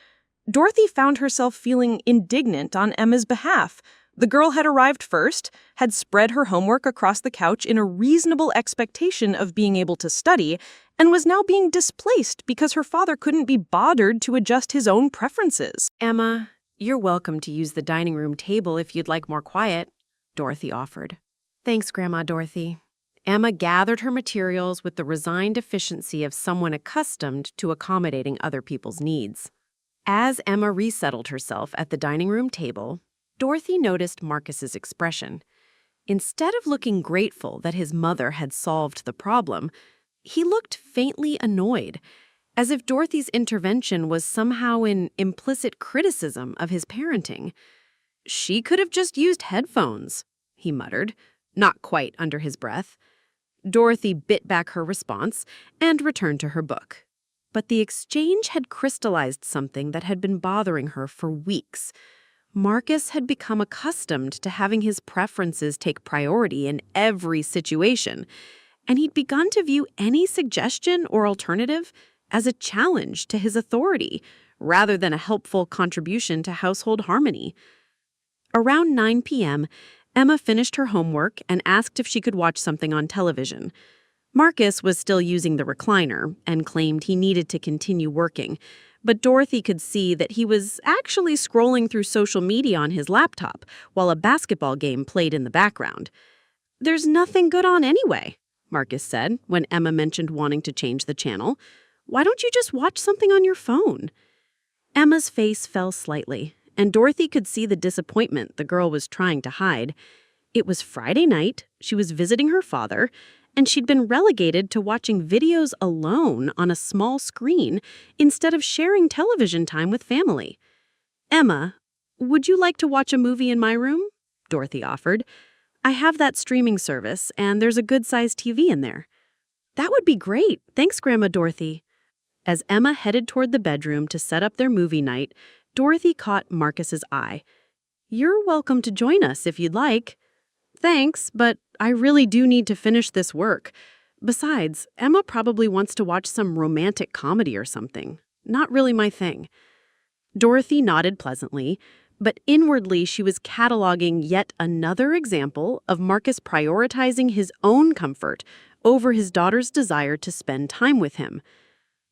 Dorothy found herself feeling indignant on Emma's behalf. The girl had arrived first, had spread her homework across the couch in a reasonable expectation of being able to study, and was now being displaced because her father couldn't be bothered to adjust his own preferences. "Emma, you're welcome to use the dining room table if you'd like more quiet," Dorothy offered. "Thanks, Grandma Dorothy." Emma gathered her materials with the resigned efficiency of someone accustomed to accommodating other people's needs. As Emma resettled herself at the dining room table, Dorothy noticed Marcus's expression. Instead of looking grateful that his mother had solved the problem, he looked faintly annoyed, as if Dorothy's intervention was somehow an implicit criticism of his parenting. "She could have just used headphones," he muttered, not quite under his breath. Dorothy bit back her response and returned to her book. But the exchange had crystallized something that had been bothering her for weeks. Marcus had become accustomed to having his preferences take priority in every situation, and he'd begun to view any suggestion or alternative as a challenge to his authority, rather than a helpful contribution to household harmony. Around 9 p.m., Emma finished her homework and asked if she could watch something on television. Marcus was still using the recliner and claimed he needed to continue working, but Dorothy could see that he was actually scrolling through social media on his laptop while a basketball game played in the background. "There's nothing good on anyway," Marcus said when Emma mentioned wanting to change the channel. "Why don't you just watch something on your phone?" Emma's face fell slightly, and Dorothy could see the disappointment the girl was trying to hide. It was Friday night, she was visiting her father, and she'd been relegated to watching videos alone on a small screen instead of sharing television time with family. "Emma, would you like to watch a movie in my room?" Dorothy offered. "I have that streaming service, and there's a good-sized TV in there." "That would be great. Thanks, Grandma Dorothy." As Emma headed toward the bedroom to set up their movie night, Dorothy caught Marcus's eye. "You're welcome to join us if you'd like." "Thanks, but I really do need to finish this work. Besides, Emma probably wants to watch some romantic comedy or something. Not really my thing." Dorothy nodded pleasantly, but inwardly she was cataloging yet another example of Marcus prioritizing his own comfort over his daughter's desire to spend time with him.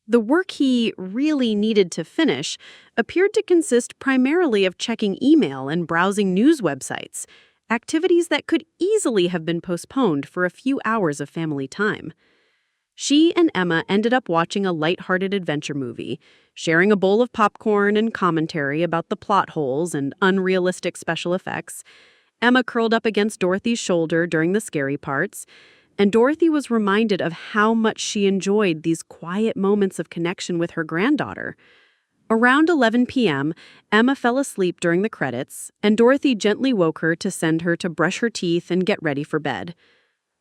The work he really needed to finish appeared to consist primarily of checking email and browsing news websites, activities that could easily have been postponed for a few hours of family time. She and Emma ended up watching a lighthearted adventure movie, sharing a bowl of popcorn and commentary about the plot holes and unrealistic special effects. Emma curled up against Dorothy's shoulder during the scary parts, and Dorothy was reminded of how much she enjoyed these quiet moments of connection with her granddaughter. Around 11 p.m., Emma fell asleep during the credits, and Dorothy gently woke her to send her to brush her teeth and get ready for bed.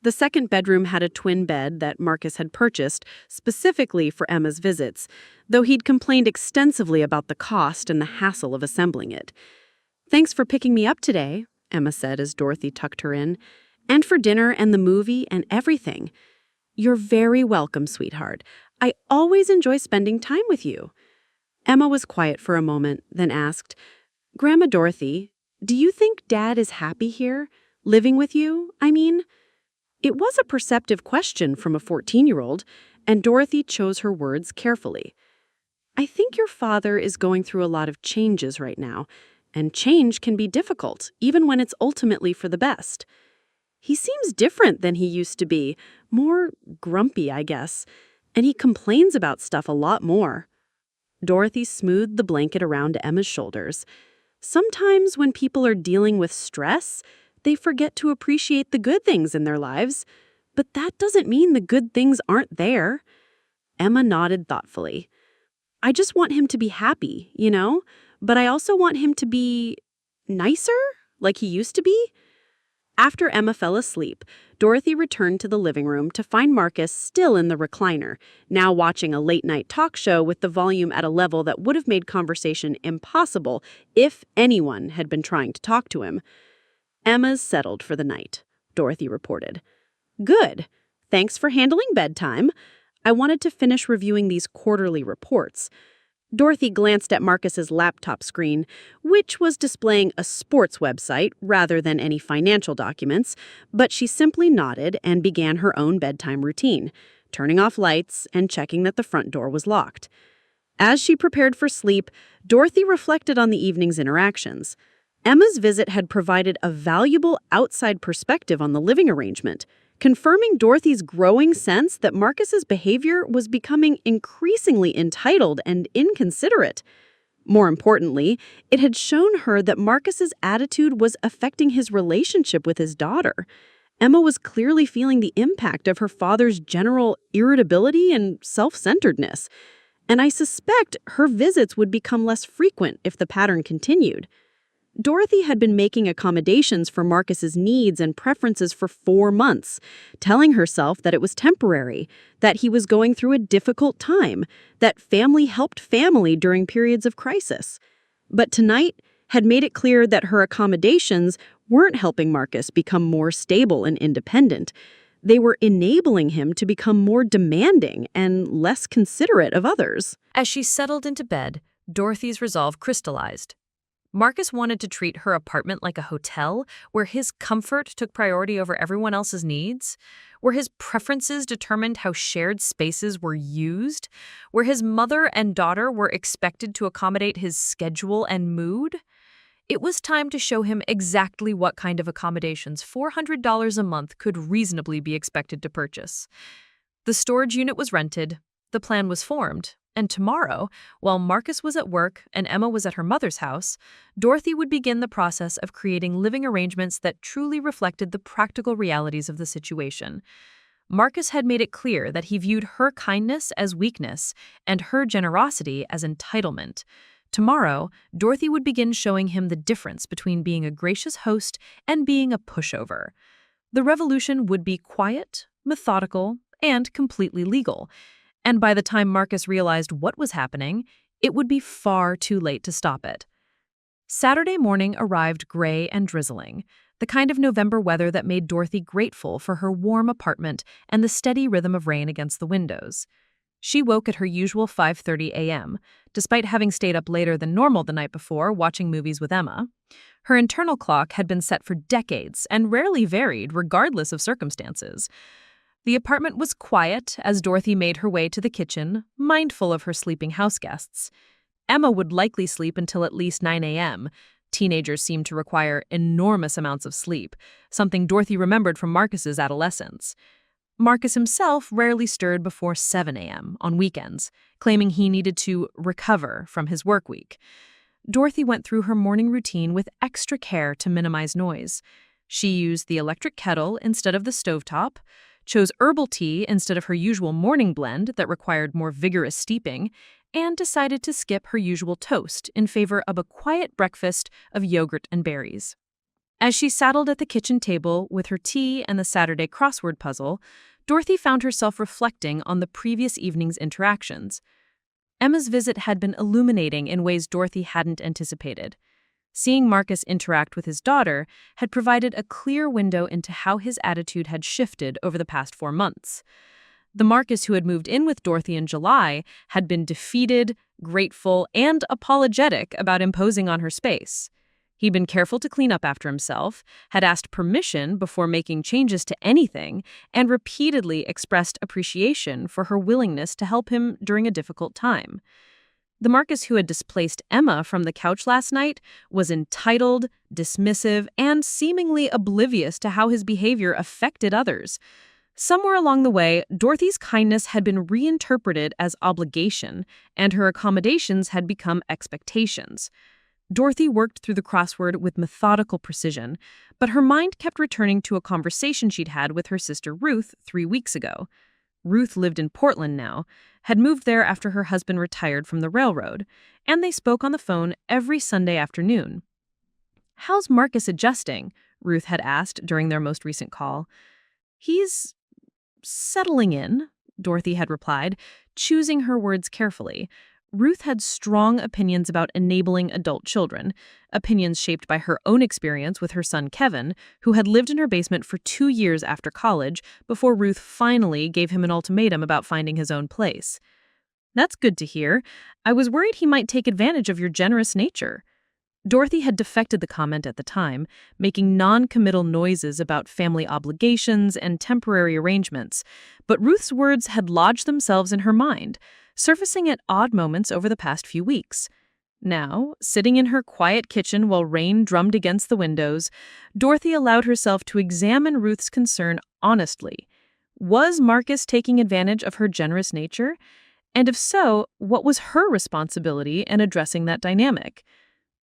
The second bedroom had a twin bed that Marcus had purchased specifically for Emma's visits, though he'd complained extensively about the cost and the hassle of assembling it. "Thanks for picking me up today," Emma said as Dorothy tucked her in. "And for dinner and the movie and everything." "You're very welcome, sweetheart. I always enjoy spending time with you." Emma was quiet for a moment, then asked, "Grandma Dorothy, do you think Dad is happy here? Living with you, I mean?" It was a perceptive question from a 14-year-old, and Dorothy chose her words carefully. "I think your father is going through a lot of changes right now, and change can be difficult, even when it's ultimately for the best. He seems different than he used to be, more grumpy, I guess, and he complains about stuff a lot more." Dorothy smoothed the blanket around Emma's shoulders. Sometimes when people are dealing with stress, they forget to appreciate the good things in their lives, but that doesn't mean the good things aren't there. Emma nodded thoughtfully. "I just want him to be happy, but I also want him to be nicer, like he used to be." After Emma fell asleep, Dorothy returned to the living room to find Marcus still in the recliner, now watching a late-night talk show with the volume at a level that would have made conversation impossible if anyone had been trying to talk to him. "Emma's settled for the night," Dorothy reported. "Good. Thanks for handling bedtime. I wanted to finish reviewing these quarterly reports." Dorothy glanced at Marcus's laptop screen, which was displaying a sports website rather than any financial documents, but she simply nodded and began her own bedtime routine, turning off lights and checking that the front door was locked. As she prepared for sleep, Dorothy reflected on the evening's interactions. Emma's visit had provided a valuable outside perspective on the living arrangement, confirming Dorothy's growing sense that Marcus's behavior was becoming increasingly entitled and inconsiderate. More importantly, it had shown her that Marcus's attitude was affecting his relationship with his daughter. Emma was clearly feeling the impact of her father's general irritability and self-centeredness, and I suspect her visits would become less frequent if the pattern continued. Dorothy had been making accommodations for Marcus's needs and preferences for 4 months, telling herself that it was temporary, that he was going through a difficult time, that family helped family during periods of crisis. But tonight had made it clear that her accommodations weren't helping Marcus become more stable and independent. They were enabling him to become more demanding and less considerate of others. As she settled into bed, Dorothy's resolve crystallized. Marcus wanted to treat her apartment like a hotel, where his comfort took priority over everyone else's needs, where his preferences determined how shared spaces were used, where his mother and daughter were expected to accommodate his schedule and mood. It was time to show him exactly what kind of accommodations $400 a month could reasonably be expected to purchase. The storage unit was rented, the plan was formed, and tomorrow, while Marcus was at work and Emma was at her mother's house, Dorothy would begin the process of creating living arrangements that truly reflected the practical realities of the situation. Marcus had made it clear that he viewed her kindness as weakness and her generosity as entitlement. Tomorrow, Dorothy would begin showing him the difference between being a gracious host and being a pushover. The revolution would be quiet, methodical, and completely legal. And by the time Marcus realized what was happening, it would be far too late to stop it. Saturday morning arrived gray and drizzling, the kind of November weather that made Dorothy grateful for her warm apartment and the steady rhythm of rain against the windows. She woke at her usual 5:30 a.m., despite having stayed up later than normal the night before watching movies with Emma. Her internal clock had been set for decades and rarely varied regardless of circumstances. The apartment was quiet as Dorothy made her way to the kitchen, mindful of her sleeping houseguests. Emma would likely sleep until at least 9 a.m. Teenagers seemed to require enormous amounts of sleep, something Dorothy remembered from Marcus's adolescence. Marcus himself rarely stirred before 7 a.m. on weekends, claiming he needed to recover from his work week. Dorothy went through her morning routine with extra care to minimize noise. She used the electric kettle instead of the stovetop, chose herbal tea instead of her usual morning blend that required more vigorous steeping, and decided to skip her usual toast in favor of a quiet breakfast of yogurt and berries. As she saddled at the kitchen table with her tea and the Saturday crossword puzzle, Dorothy found herself reflecting on the previous evening's interactions. Emma's visit had been illuminating in ways Dorothy hadn't anticipated. Seeing Marcus interact with his daughter had provided a clear window into how his attitude had shifted over the past 4 months. The Marcus who had moved in with Dorothy in July had been defeated, grateful, and apologetic about imposing on her space. He'd been careful to clean up after himself, had asked permission before making changes to anything, and repeatedly expressed appreciation for her willingness to help him during a difficult time. The Marcus who had displaced Emma from the couch last night was entitled, dismissive, and seemingly oblivious to how his behavior affected others. Somewhere along the way, Dorothy's kindness had been reinterpreted as obligation, and her accommodations had become expectations. Dorothy worked through the crossword with methodical precision, but her mind kept returning to a conversation she'd had with her sister Ruth 3 weeks ago. Ruth lived in Portland now, had moved there after her husband retired from the railroad, and they spoke on the phone every Sunday afternoon. "How's Marcus adjusting?" Ruth had asked during their most recent call. "He's settling in," Dorothy had replied, choosing her words carefully. Ruth had strong opinions about enabling adult children, opinions shaped by her own experience with her son Kevin, who had lived in her basement for 2 years after college before Ruth finally gave him an ultimatum about finding his own place. "That's good to hear. I was worried he might take advantage of your generous nature." Dorothy had defected the comment at the time, making non-committal noises about family obligations and temporary arrangements, but Ruth's words had lodged themselves in her mind, surfacing at odd moments over the past few weeks. Now, sitting in her quiet kitchen while rain drummed against the windows, Dorothy allowed herself to examine Ruth's concern honestly. Was Marcus taking advantage of her generous nature? And if so, what was her responsibility in addressing that dynamic?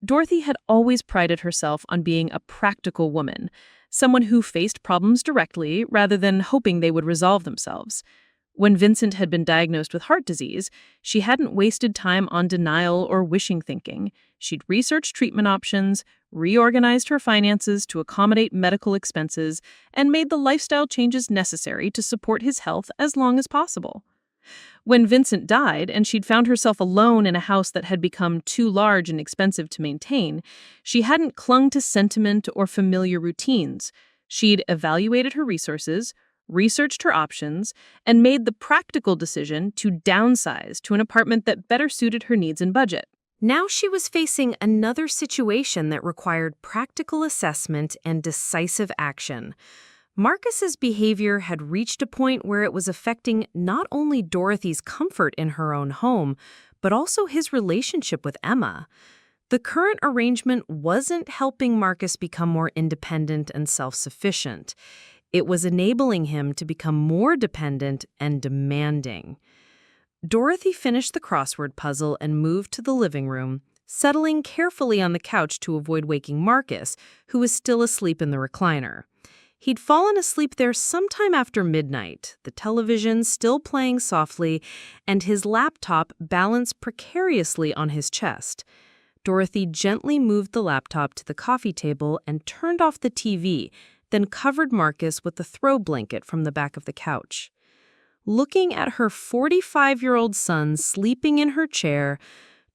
Dorothy had always prided herself on being a practical woman, someone who faced problems directly rather than hoping they would resolve themselves. When Vincent had been diagnosed with heart disease, she hadn't wasted time on denial or wishing thinking. She'd researched treatment options, reorganized her finances to accommodate medical expenses, and made the lifestyle changes necessary to support his health as long as possible. When Vincent died and she'd found herself alone in a house that had become too large and expensive to maintain, she hadn't clung to sentiment or familiar routines. She'd evaluated her resources, researched her options, and made the practical decision to downsize to an apartment that better suited her needs and budget. Now she was facing another situation that required practical assessment and decisive action. Marcus's behavior had reached a point where it was affecting not only Dorothy's comfort in her own home, but also his relationship with Emma. The current arrangement wasn't helping Marcus become more independent and self-sufficient. It was enabling him to become more dependent and demanding. Dorothy finished the crossword puzzle and moved to the living room, settling carefully on the couch to avoid waking Marcus, who was still asleep in the recliner. He'd fallen asleep there sometime after midnight, the television still playing softly, and his laptop balanced precariously on his chest. Dorothy gently moved the laptop to the coffee table and turned off the TV, then covered Marcus with the throw blanket from the back of the couch. Looking at her 45-year-old son sleeping in her chair,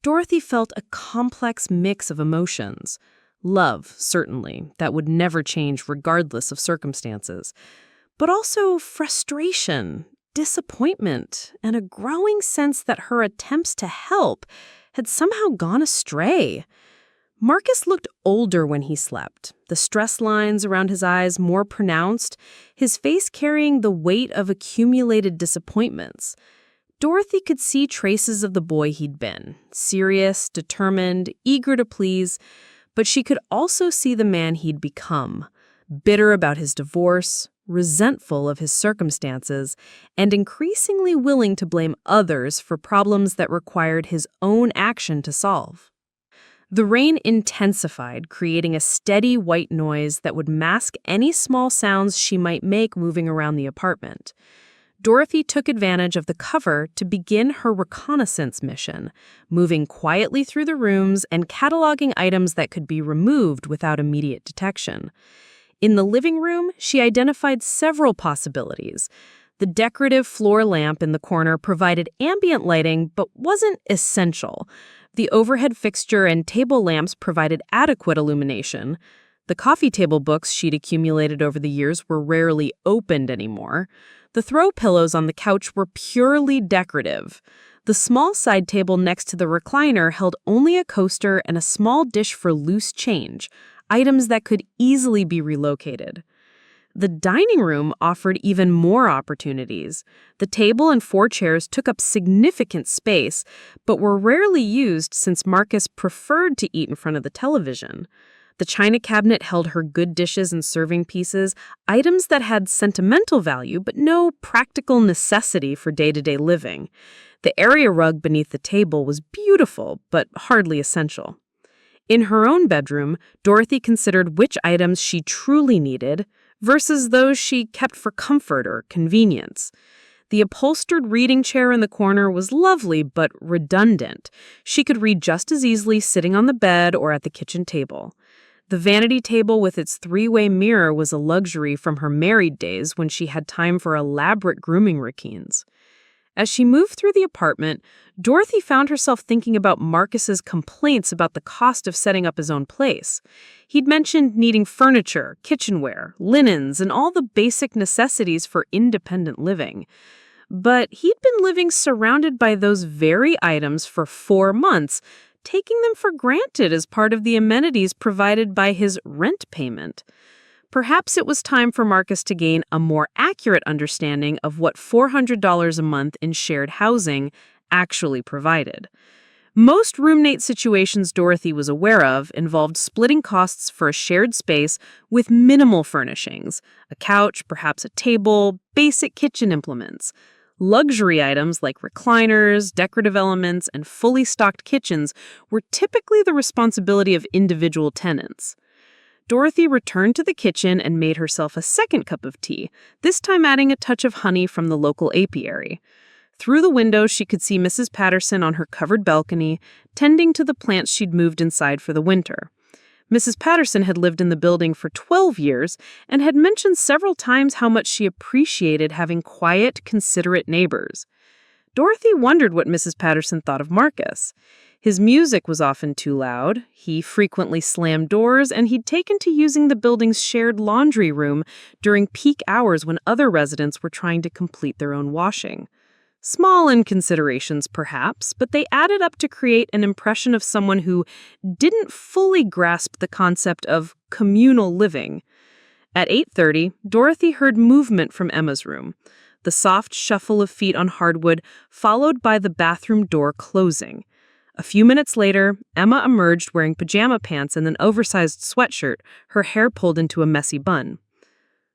Dorothy felt a complex mix of emotions. Love, certainly, that would never change regardless of circumstances, but also frustration, disappointment, and a growing sense that her attempts to help had somehow gone astray. Marcus looked older when he slept, the stress lines around his eyes more pronounced, his face carrying the weight of accumulated disappointments. Dorothy could see traces of the boy he'd been, serious, determined, eager to please, but she could also see the man he'd become, bitter about his divorce, resentful of his circumstances, and increasingly willing to blame others for problems that required his own action to solve. The rain intensified, creating a steady white noise that would mask any small sounds she might make moving around the apartment. Dorothy took advantage of the cover to begin her reconnaissance mission, moving quietly through the rooms and cataloging items that could be removed without immediate detection. In the living room, she identified several possibilities. The decorative floor lamp in the corner provided ambient lighting but wasn't essential. The overhead fixture and table lamps provided adequate illumination. The coffee table books she'd accumulated over the years were rarely opened anymore. The throw pillows on the couch were purely decorative. The small side table next to the recliner held only a coaster and a small dish for loose change, items that could easily be relocated. The dining room offered even more opportunities. The table and 4 chairs took up significant space, but were rarely used since Marcus preferred to eat in front of the television. The china cabinet held her good dishes and serving pieces, items that had sentimental value but no practical necessity for day-to-day living. The area rug beneath the table was beautiful, but hardly essential. In her own bedroom, Dorothy considered which items she truly needed versus those she kept for comfort or convenience. The upholstered reading chair in the corner was lovely but redundant. She could read just as easily sitting on the bed or at the kitchen table. The vanity table with its 3-way mirror was a luxury from her married days when she had time for elaborate grooming routines. As she moved through the apartment, Dorothy found herself thinking about Marcus's complaints about the cost of setting up his own place. He'd mentioned needing furniture, kitchenware, linens, and all the basic necessities for independent living. But he'd been living surrounded by those very items for 4 months, taking them for granted as part of the amenities provided by his rent payment. Perhaps it was time for Marcus to gain a more accurate understanding of what $400 a month in shared housing actually provided. Most roommate situations Dorothy was aware of involved splitting costs for a shared space with minimal furnishings, a couch, perhaps a table, basic kitchen implements. Luxury items like recliners, decorative elements, and fully stocked kitchens were typically the responsibility of individual tenants. Dorothy returned to the kitchen and made herself a second cup of tea, this time adding a touch of honey from the local apiary. Through the window, she could see Mrs. Patterson on her covered balcony, tending to the plants she'd moved inside for the winter. Mrs. Patterson had lived in the building for 12 years and had mentioned several times how much she appreciated having quiet, considerate neighbors. Dorothy wondered what Mrs. Patterson thought of Marcus. His music was often too loud, he frequently slammed doors, and he'd taken to using the building's shared laundry room during peak hours when other residents were trying to complete their own washing. Small inconsiderations, perhaps, but they added up to create an impression of someone who didn't fully grasp the concept of communal living. At 8:30, Dorothy heard movement from Emma's room, the soft shuffle of feet on hardwood, followed by the bathroom door closing. A few minutes later, Emma emerged wearing pajama pants and an oversized sweatshirt, her hair pulled into a messy bun.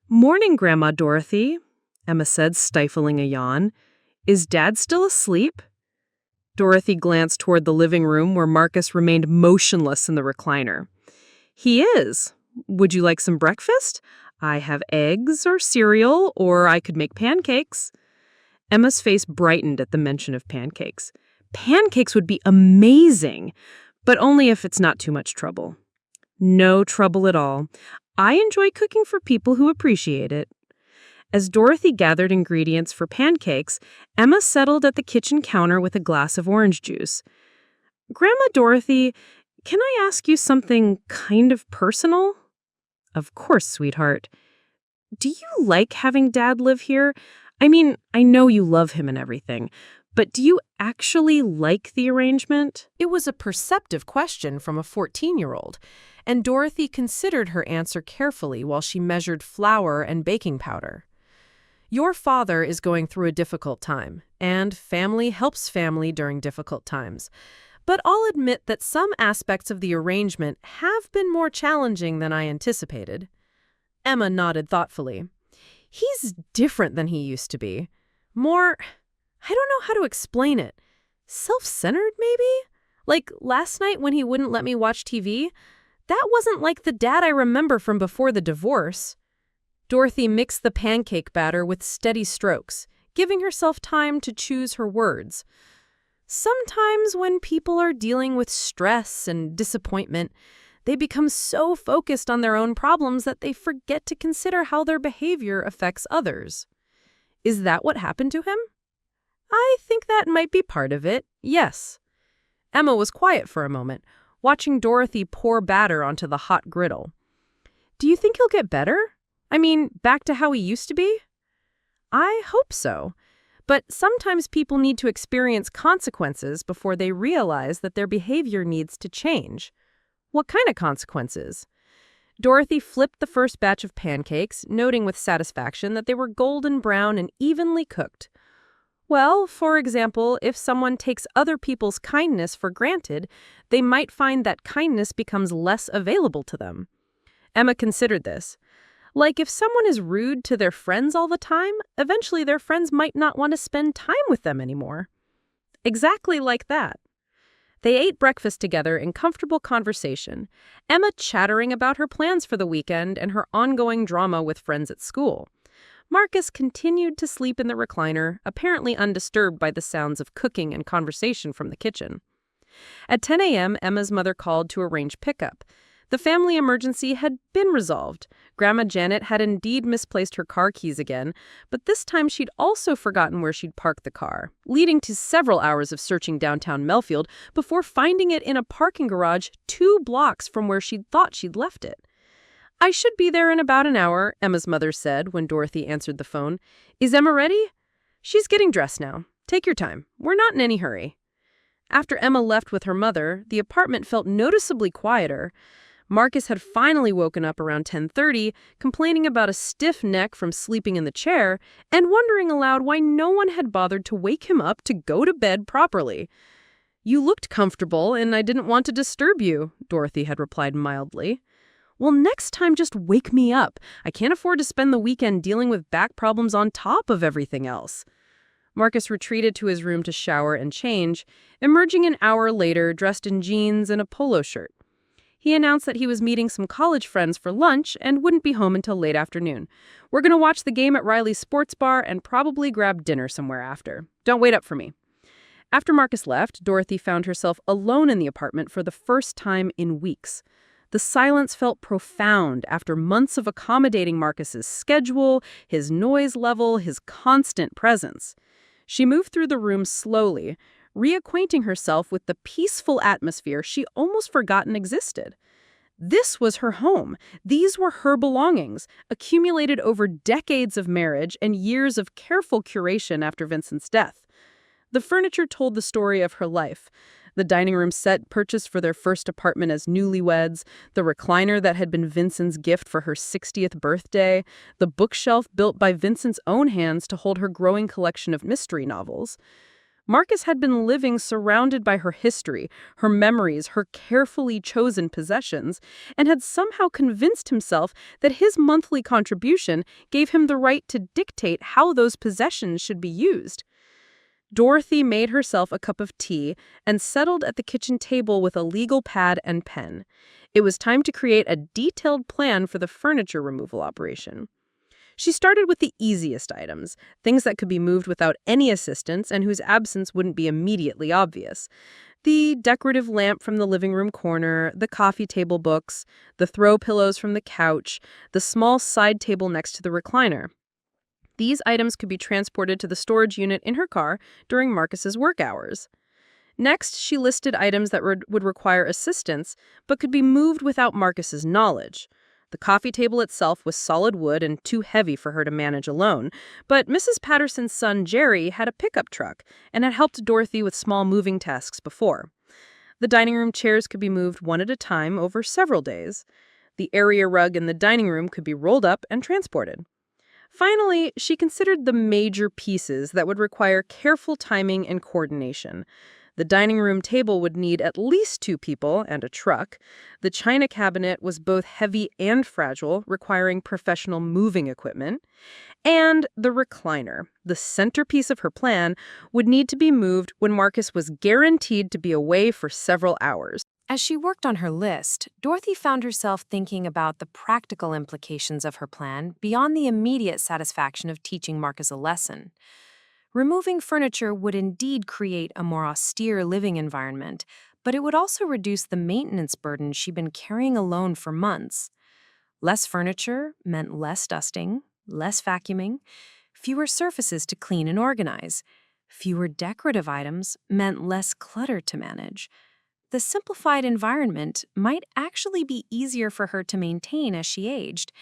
"Morning, Grandma Dorothy," Emma said, stifling a yawn. "Is Dad still asleep?" Dorothy glanced toward the living room where Marcus remained motionless in the recliner. "He is. Would you like some breakfast? I have eggs or cereal, or I could make pancakes." Emma's face brightened at the mention of pancakes. Pancakes would be amazing, but only if it's not too much trouble. No trouble at all. I enjoy cooking for people who appreciate it. As Dorothy gathered ingredients for pancakes, Emma settled at the kitchen counter with a glass of orange juice. "Grandma Dorothy, can I ask you something kind of personal?" "Of course, sweetheart." "Do you like having Dad live here? I mean, I know you love him and everything, but do you actually like the arrangement?" It was a perceptive question from a 14-year-old, and Dorothy considered her answer carefully while she measured flour and baking powder. Your father is going through a difficult time, and family helps family during difficult times. But I'll admit that some aspects of the arrangement have been more challenging than I anticipated. Emma nodded thoughtfully. He's different than he used to be. More, I don't know how to explain it. Self-centered, maybe? Like last night when he wouldn't let me watch TV? That wasn't like the Dad I remember from before the divorce. Dorothy mixed the pancake batter with steady strokes, giving herself time to choose her words. Sometimes when people are dealing with stress and disappointment, they become so focused on their own problems that they forget to consider how their behavior affects others. Is that what happened to him? I think that might be part of it, yes. Emma was quiet for a moment, watching Dorothy pour batter onto the hot griddle. Do you think he'll get better? I mean, back to how he used to be? I hope so. But sometimes people need to experience consequences before they realize that their behavior needs to change. What kind of consequences? Dorothy flipped the first batch of pancakes, noting with satisfaction that they were golden brown and evenly cooked. Well, for example, if someone takes other people's kindness for granted, they might find that kindness becomes less available to them. Emma considered this. Like if someone is rude to their friends all the time, eventually their friends might not want to spend time with them anymore. Exactly like that. They ate breakfast together in comfortable conversation, Emma chattering about her plans for the weekend and her ongoing drama with friends at school. Marcus continued to sleep in the recliner, apparently undisturbed by the sounds of cooking and conversation from the kitchen. At 10 a.m., Emma's mother called to arrange pickup. The family emergency had been resolved. Grandma Janet had indeed misplaced her car keys again, but this time she'd also forgotten where she'd parked the car, leading to several hours of searching downtown Melfield before finding it in a parking garage 2 blocks from where she'd thought she'd left it. "I should be there in about an hour," Emma's mother said when Dorothy answered the phone. "Is Emma ready?" "She's getting dressed now. Take your time. We're not in any hurry." After Emma left with her mother, the apartment felt noticeably quieter. Marcus had finally woken up around 10:30, complaining about a stiff neck from sleeping in the chair, and wondering aloud why no one had bothered to wake him up to go to bed properly. "You looked comfortable, and I didn't want to disturb you," Dorothy had replied mildly. "Well, next time just wake me up. I can't afford to spend the weekend dealing with back problems on top of everything else." Marcus retreated to his room to shower and change, emerging an hour later dressed in jeans and a polo shirt. He announced that he was meeting some college friends for lunch and wouldn't be home until late afternoon. "We're going to watch the game at Riley's Sports Bar and probably grab dinner somewhere after. Don't wait up for me." After Marcus left, Dorothy found herself alone in the apartment for the first time in weeks. The silence felt profound after months of accommodating Marcus's schedule, his noise level, his constant presence. She moved through the room slowly, reacquainting herself with the peaceful atmosphere she almost forgotten existed. This was her home. These were her belongings, accumulated over decades of marriage and years of careful curation after Vincent's death. The furniture told the story of her life. The dining room set purchased for their first apartment as newlyweds, the recliner that had been Vincent's gift for her 60th birthday, the bookshelf built by Vincent's own hands to hold her growing collection of mystery novels. Marcus had been living surrounded by her history, her memories, her carefully chosen possessions, and had somehow convinced himself that his monthly contribution gave him the right to dictate how those possessions should be used. Dorothy made herself a cup of tea and settled at the kitchen table with a legal pad and pen. It was time to create a detailed plan for the furniture removal operation. She started with the easiest items, things that could be moved without any assistance and whose absence wouldn't be immediately obvious. The decorative lamp from the living room corner, the coffee table books, the throw pillows from the couch, the small side table next to the recliner. These items could be transported to the storage unit in her car during Marcus's work hours. Next, she listed items that would require assistance but could be moved without Marcus's knowledge. The coffee table itself was solid wood and too heavy for her to manage alone, but Mrs. Patterson's son Jerry had a pickup truck and had helped Dorothy with small moving tasks before. The dining room chairs could be moved one at a time over several days. The area rug in the dining room could be rolled up and transported. Finally, she considered the major pieces that would require careful timing and coordination. The dining room table would need at least 2 people and a truck. The china cabinet was both heavy and fragile, requiring professional moving equipment. And the recliner, the centerpiece of her plan, would need to be moved when Marcus was guaranteed to be away for several hours. As she worked on her list, Dorothy found herself thinking about the practical implications of her plan beyond the immediate satisfaction of teaching Marcus a lesson. Removing furniture would indeed create a more austere living environment, but it would also reduce the maintenance burden she'd been carrying alone for months. Less furniture meant less dusting, less vacuuming, fewer surfaces to clean and organize. Fewer decorative items meant less clutter to manage. the simplified environment might actually be easier for her to maintain as she aged,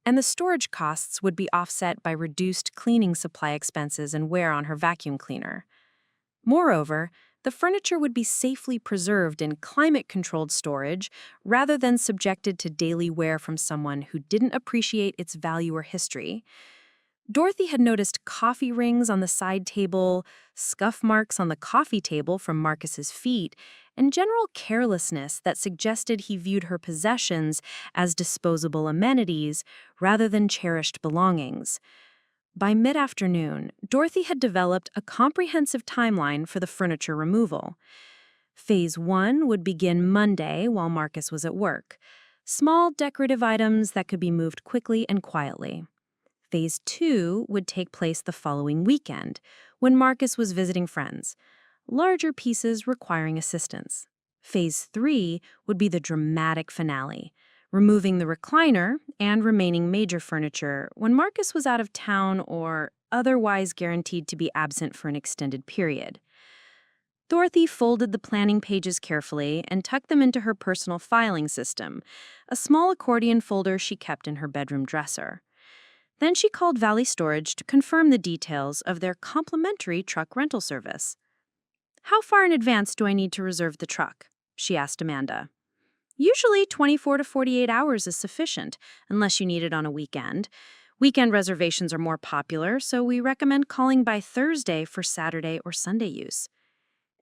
and the storage costs would be offset by reduced cleaning supply expenses and wear on her vacuum cleaner. Moreover, the furniture would be safely preserved in climate-controlled storage rather than subjected to daily wear from someone who didn't appreciate its value or history. Dorothy had noticed coffee rings on the side table, scuff marks on the coffee table from Marcus's feet, and general carelessness that suggested he viewed her possessions as disposable amenities rather than cherished belongings. By mid-afternoon, Dorothy had developed a comprehensive timeline for the furniture removal. Phase 1 would begin Monday while Marcus was at work. Small decorative items that could be moved quickly and quietly. Phase 2 would take place the following weekend, when Marcus was visiting friends. Larger pieces requiring assistance. Phase 3 would be the dramatic finale, removing the recliner and remaining major furniture when Marcus was out of town or otherwise guaranteed to be absent for an extended period. Dorothy folded the planning pages carefully and tucked them into her personal filing system, a small accordion folder she kept in her bedroom dresser. Then she called Valley Storage to confirm the details of their complimentary truck rental service. "How far in advance do I need to reserve the truck?" she asked Amanda. "Usually 24 to 48 hours is sufficient, unless you need it on a weekend. Weekend reservations are more popular, so we recommend calling by Thursday for Saturday or Sunday use."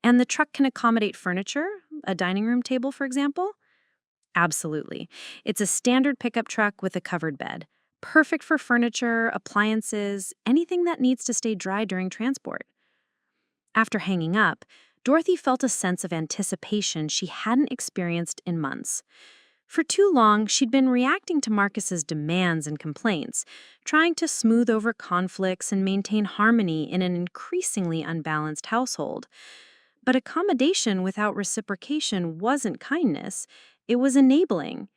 "And the truck can accommodate furniture? A dining room table, for example?" "Absolutely. It's a standard pickup truck with a covered bed. Perfect for furniture, appliances, anything that needs to stay dry during transport." After hanging up, Dorothy felt a sense of anticipation she hadn't experienced in months. For too long, she'd been reacting to Marcus's demands and complaints, trying to smooth over conflicts and maintain harmony in an increasingly unbalanced household. But accommodation without reciprocation wasn't kindness, it was enabling.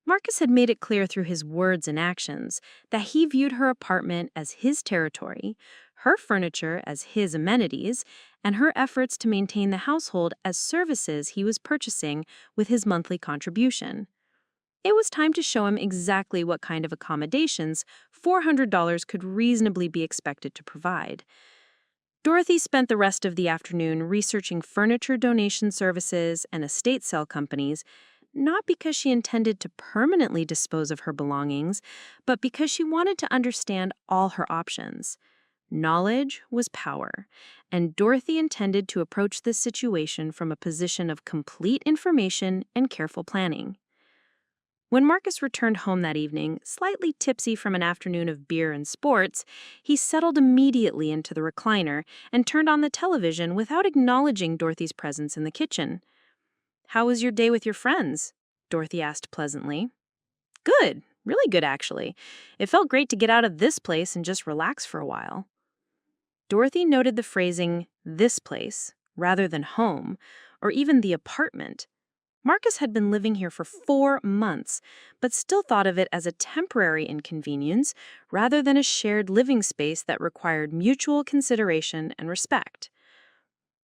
Marcus had made it clear through his words and actions that he viewed her apartment as his territory, her furniture as his amenities, and her efforts to maintain the household as services he was purchasing with his monthly contribution. It was time to show him exactly what kind of accommodations $400 could reasonably be expected to provide. Dorothy spent the rest of the afternoon researching furniture donation services and estate sale companies, not because she intended to permanently dispose of her belongings, but because she wanted to understand all her options. Knowledge was power, and Dorothy intended to approach this situation from a position of complete information and careful planning. When Marcus returned home that evening, slightly tipsy from an afternoon of beer and sports, he settled immediately into the recliner and turned on the television without acknowledging Dorothy's presence in the kitchen. "How was your day with your friends?" Dorothy asked pleasantly. "Good, really good actually. It felt great to get out of this place and just relax for a while." Dorothy noted the phrasing, "this place," rather than home, or even the apartment. Marcus had been living here for 4 months, but still thought of it as a temporary inconvenience rather than a shared living space that required mutual consideration and respect.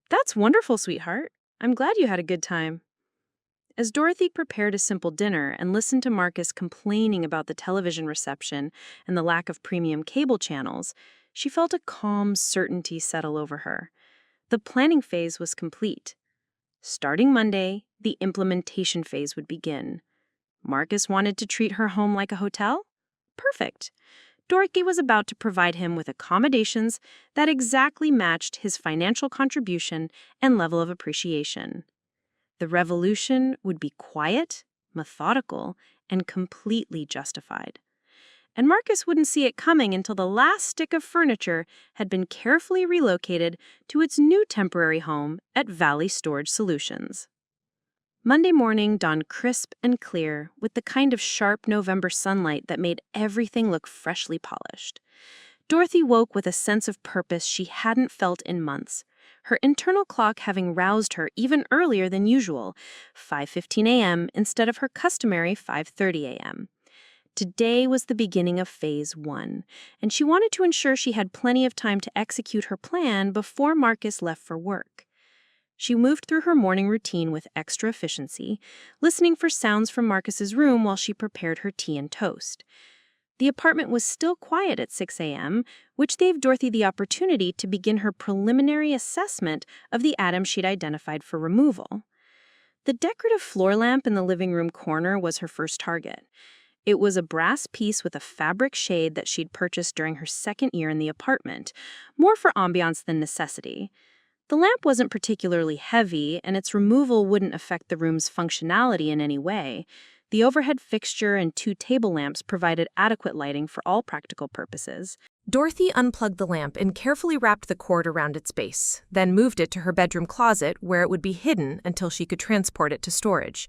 "That's wonderful, sweetheart. I'm glad you had a good time." As Dorothy prepared a simple dinner and listened to Marcus complaining about the television reception and the lack of premium cable channels, she felt a calm certainty settle over her. The planning phase was complete. Starting Monday, the implementation phase would begin. Marcus wanted to treat her home like a hotel? Perfect. Dorothy was about to provide him with accommodations that exactly matched his financial contribution and level of appreciation. The revolution would be quiet, methodical, and completely justified. And Marcus wouldn't see it coming until the last stick of furniture had been carefully relocated to its new temporary home at Valley Storage Solutions. Monday morning dawned crisp and clear with the kind of sharp November sunlight that made everything look freshly polished. Dorothy woke with a sense of purpose she hadn't felt in months, her internal clock having roused her even earlier than usual, 5:15 a.m. instead of her customary 5:30 a.m. Today was the beginning of Phase 1, and she wanted to ensure she had plenty of time to execute her plan before Marcus left for work. She moved through her morning routine with extra efficiency, listening for sounds from Marcus's room while she prepared her tea and toast. The apartment was still quiet at 6 a.m., which gave Dorothy the opportunity to begin her preliminary assessment of the items she'd identified for removal. The decorative floor lamp in the living room corner was her first target. It was a brass piece with a fabric shade that she'd purchased during her second year in the apartment, more for ambiance than necessity. The lamp wasn't particularly heavy, and its removal wouldn't affect the room's functionality in any way. The overhead fixture and 2 table lamps provided adequate lighting for all practical purposes. Dorothy unplugged the lamp and carefully wrapped the cord around its base, then moved it to her bedroom closet where it would be hidden until she could transport it to storage.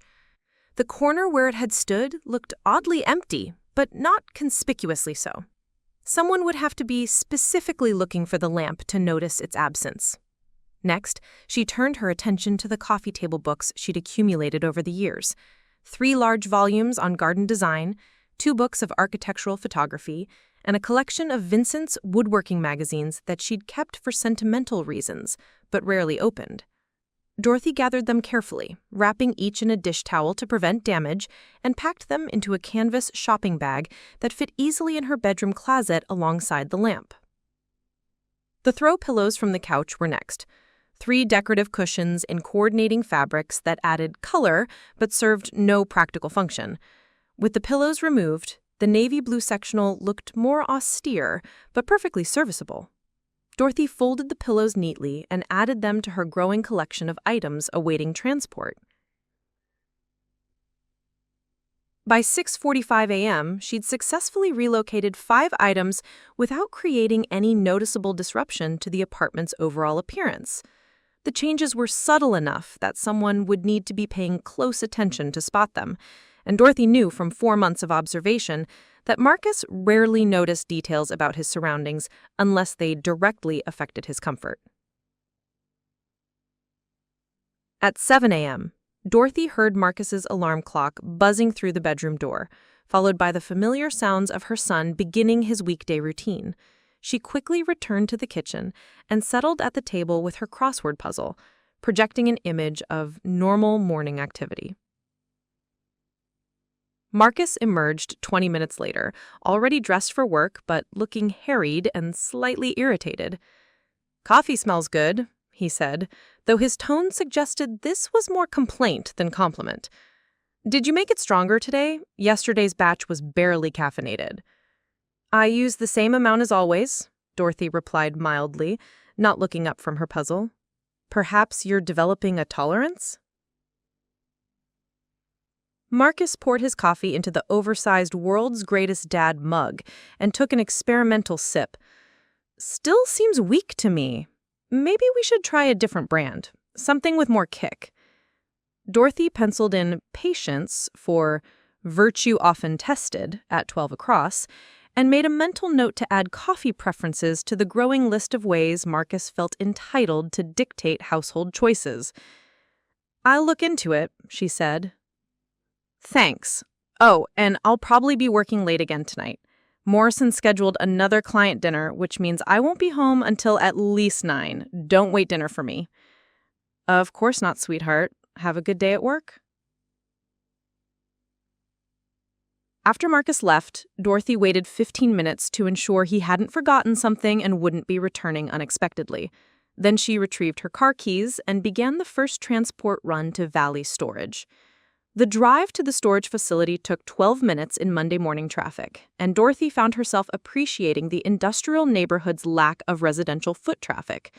The corner where it had stood looked oddly empty, but not conspicuously so. Someone would have to be specifically looking for the lamp to notice its absence. Next, she turned her attention to the coffee table books she'd accumulated over the years. 3 large volumes on garden design, 2 books of architectural photography, and a collection of Vincent's woodworking magazines that she'd kept for sentimental reasons, but rarely opened. Dorothy gathered them carefully, wrapping each in a dish towel to prevent damage, and packed them into a canvas shopping bag that fit easily in her bedroom closet alongside the lamp. The throw pillows from the couch were next. 3 decorative cushions in coordinating fabrics that added color but served no practical function. With the pillows removed, the navy blue sectional looked more austere but perfectly serviceable. Dorothy folded the pillows neatly and added them to her growing collection of items awaiting transport. By 6:45 a.m., she'd successfully relocated 5 items without creating any noticeable disruption to the apartment's overall appearance. The changes were subtle enough that someone would need to be paying close attention to spot them, and Dorothy knew from 4 months of observation that Marcus rarely noticed details about his surroundings unless they directly affected his comfort. At 7 a.m., Dorothy heard Marcus's alarm clock buzzing through the bedroom door, followed by the familiar sounds of her son beginning his weekday routine. She quickly returned to the kitchen and settled at the table with her crossword puzzle, projecting an image of normal morning activity. Marcus emerged 20 minutes later, already dressed for work but looking harried and slightly irritated. "Coffee smells good," he said, though his tone suggested this was more complaint than compliment. "Did you make it stronger today? Yesterday's batch was barely caffeinated." "I use the same amount as always," Dorothy replied mildly, not looking up from her puzzle. "Perhaps you're developing a tolerance?" Marcus poured his coffee into the oversized world's greatest dad mug and took an experimental sip. "Still seems weak to me. Maybe we should try a different brand, something with more kick." Dorothy penciled in patience for virtue often tested at 12 across, and made a mental note to add coffee preferences to the growing list of ways Marcus felt entitled to dictate household choices. "I'll look into it," she said. "Thanks. Oh, and I'll probably be working late again tonight. Morrison scheduled another client dinner, which means I won't be home until at least 9. Don't wait dinner for me." "Of course not, sweetheart. Have a good day at work." After Marcus left, Dorothy waited 15 minutes to ensure he hadn't forgotten something and wouldn't be returning unexpectedly. Then she retrieved her car keys and began the first transport run to Valley Storage. The drive to the storage facility took 12 minutes in Monday morning traffic, and Dorothy found herself appreciating the industrial neighborhood's lack of residential foot traffic.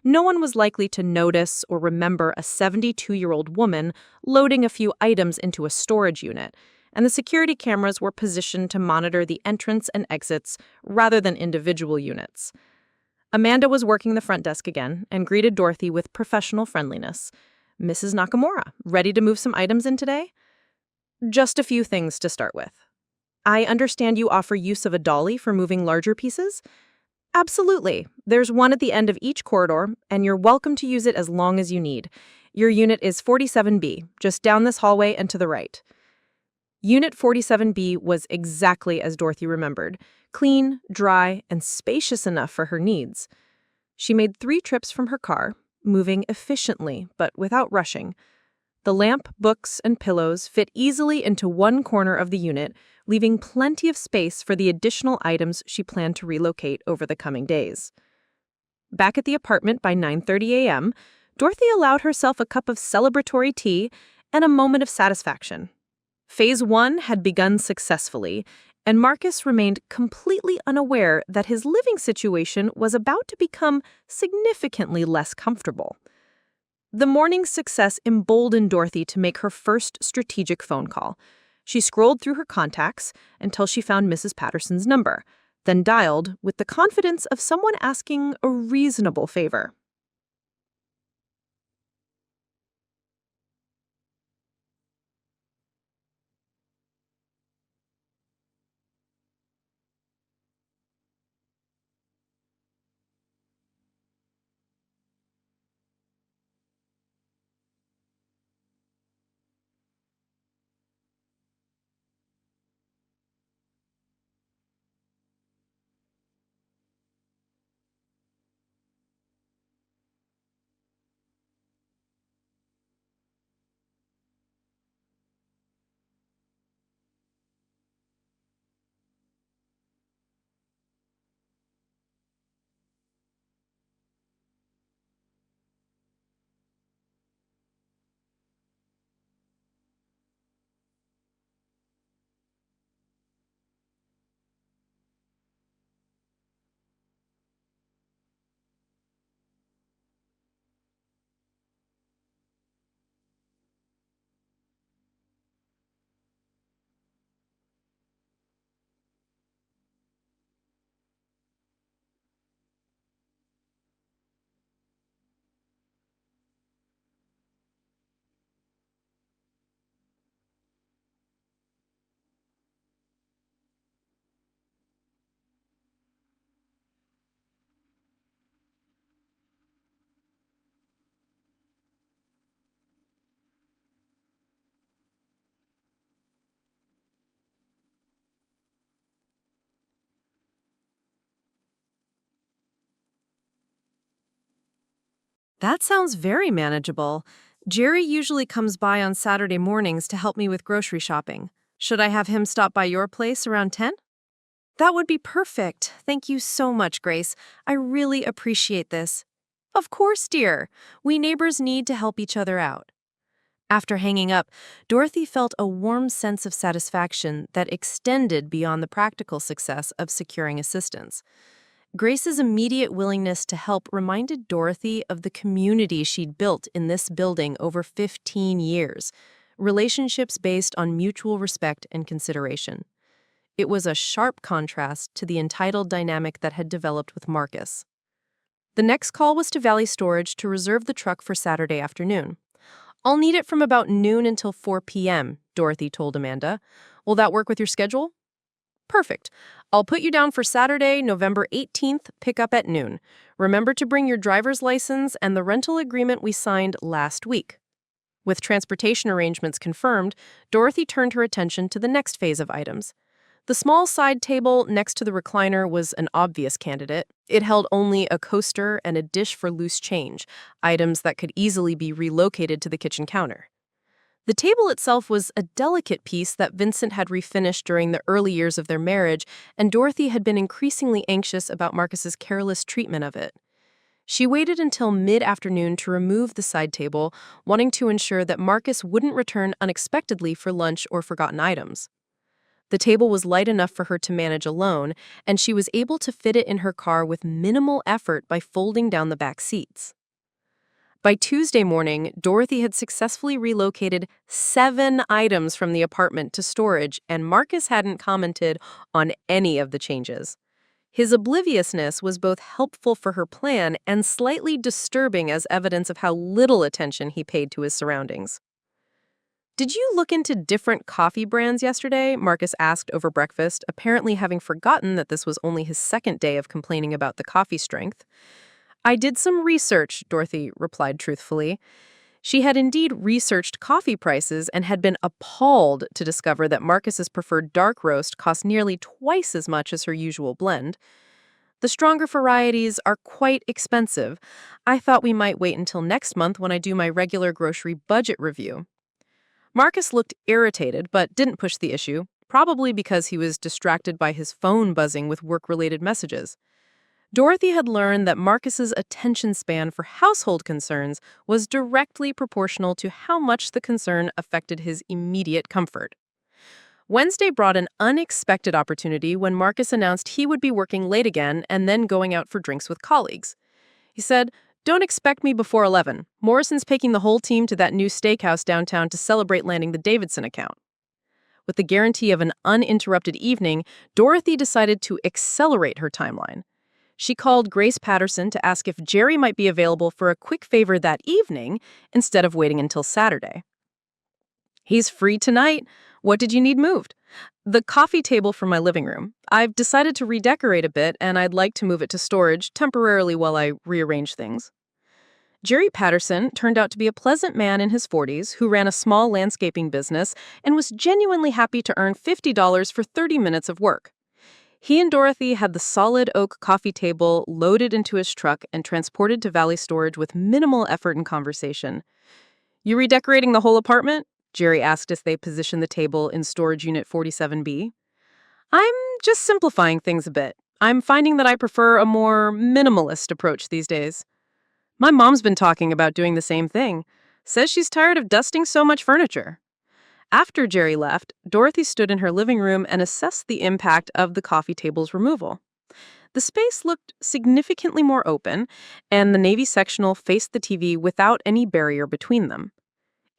No one was likely to notice or remember a 72-year-old woman loading a few items into a storage unit, and the security cameras were positioned to monitor the entrance and exits rather than individual units. Amanda was working the front desk again and greeted Dorothy with professional friendliness. "Mrs. Nakamura, ready to move some items in today?" "Just a few things to start with." "I understand you offer use of a dolly for moving larger pieces?" "Absolutely. There's one at the end of each corridor, and you're welcome to use it as long as you need. Your unit is 47B, just down this hallway and to the right." Unit 47B was exactly as Dorothy remembered, clean, dry, and spacious enough for her needs. She made 3 trips from her car, moving efficiently but without rushing. The lamp, books, and pillows fit easily into one corner of the unit, leaving plenty of space for the additional items she planned to relocate over the coming days. Back at the apartment by 9:30 a.m., Dorothy allowed herself a cup of celebratory tea and a moment of satisfaction. Phase 1 had begun successfully, and Marcus remained completely unaware that his living situation was about to become significantly less comfortable. The morning's success emboldened Dorothy to make her first strategic phone call. She scrolled through her contacts until she found Mrs. Patterson's number, then dialed with the confidence of someone asking a reasonable favor. That sounds very manageable. Jerry usually comes by on Saturday mornings to help me with grocery shopping. Should I have him stop by your place around 10? That would be perfect. Thank you so much, Grace. I really appreciate this. Of course, dear. We neighbors need to help each other out. After hanging up, Dorothy felt a warm sense of satisfaction that extended beyond the practical success of securing assistance. Grace's immediate willingness to help reminded Dorothy of the community she'd built in this building over 15 years, relationships based on mutual respect and consideration. It was a sharp contrast to the entitled dynamic that had developed with Marcus. The next call was to Valley Storage to reserve the truck for Saturday afternoon. "I'll need it from about noon until 4 p.m., Dorothy told Amanda. "Will that work with your schedule?" "Perfect. I'll put you down for Saturday, November 18th, pickup at noon. Remember to bring your driver's license and the rental agreement we signed last week." With transportation arrangements confirmed, Dorothy turned her attention to the next phase of items. The small side table next to the recliner was an obvious candidate. It held only a coaster and a dish for loose change, items that could easily be relocated to the kitchen counter. The table itself was a delicate piece that Vincent had refinished during the early years of their marriage, and Dorothy had been increasingly anxious about Marcus's careless treatment of it. She waited until mid-afternoon to remove the side table, wanting to ensure that Marcus wouldn't return unexpectedly for lunch or forgotten items. The table was light enough for her to manage alone, and she was able to fit it in her car with minimal effort by folding down the back seats. By Tuesday morning, Dorothy had successfully relocated 7 items from the apartment to storage, and Marcus hadn't commented on any of the changes. His obliviousness was both helpful for her plan and slightly disturbing as evidence of how little attention he paid to his surroundings. "Did you look into different coffee brands yesterday?" Marcus asked over breakfast, apparently having forgotten that this was only his second day of complaining about the coffee strength. "I did some research," Dorothy replied truthfully. She had indeed researched coffee prices and had been appalled to discover that Marcus's preferred dark roast cost nearly twice as much as her usual blend. The stronger varieties are quite expensive. I thought we might wait until next month when I do my regular grocery budget review." Marcus looked irritated but didn't push the issue, probably because he was distracted by his phone buzzing with work-related messages. Dorothy had learned that Marcus's attention span for household concerns was directly proportional to how much the concern affected his immediate comfort. Wednesday brought an unexpected opportunity when Marcus announced he would be working late again and then going out for drinks with colleagues. He said, "Don't expect me before 11. Morrison's taking the whole team to that new steakhouse downtown to celebrate landing the Davidson account." With the guarantee of an uninterrupted evening, Dorothy decided to accelerate her timeline. She called Grace Patterson to ask if Jerry might be available for a quick favor that evening instead of waiting until Saturday. "He's free tonight. What did you need moved?" "The coffee table from my living room. I've decided to redecorate a bit, and I'd like to move it to storage temporarily while I rearrange things." Jerry Patterson turned out to be a pleasant man in his 40s who ran a small landscaping business and was genuinely happy to earn $50 for 30 minutes of work. He and Dorothy had the solid oak coffee table loaded into his truck and transported to Valley Storage with minimal effort and conversation. "You redecorating the whole apartment?" Jerry asked as they positioned the table in storage unit 47B. "I'm just simplifying things a bit. I'm finding that I prefer a more minimalist approach these days." "My mom's been talking about doing the same thing. Says she's tired of dusting so much furniture." After Jerry left, Dorothy stood in her living room and assessed the impact of the coffee table's removal. The space looked significantly more open, and the Navy sectional faced the TV without any barrier between them.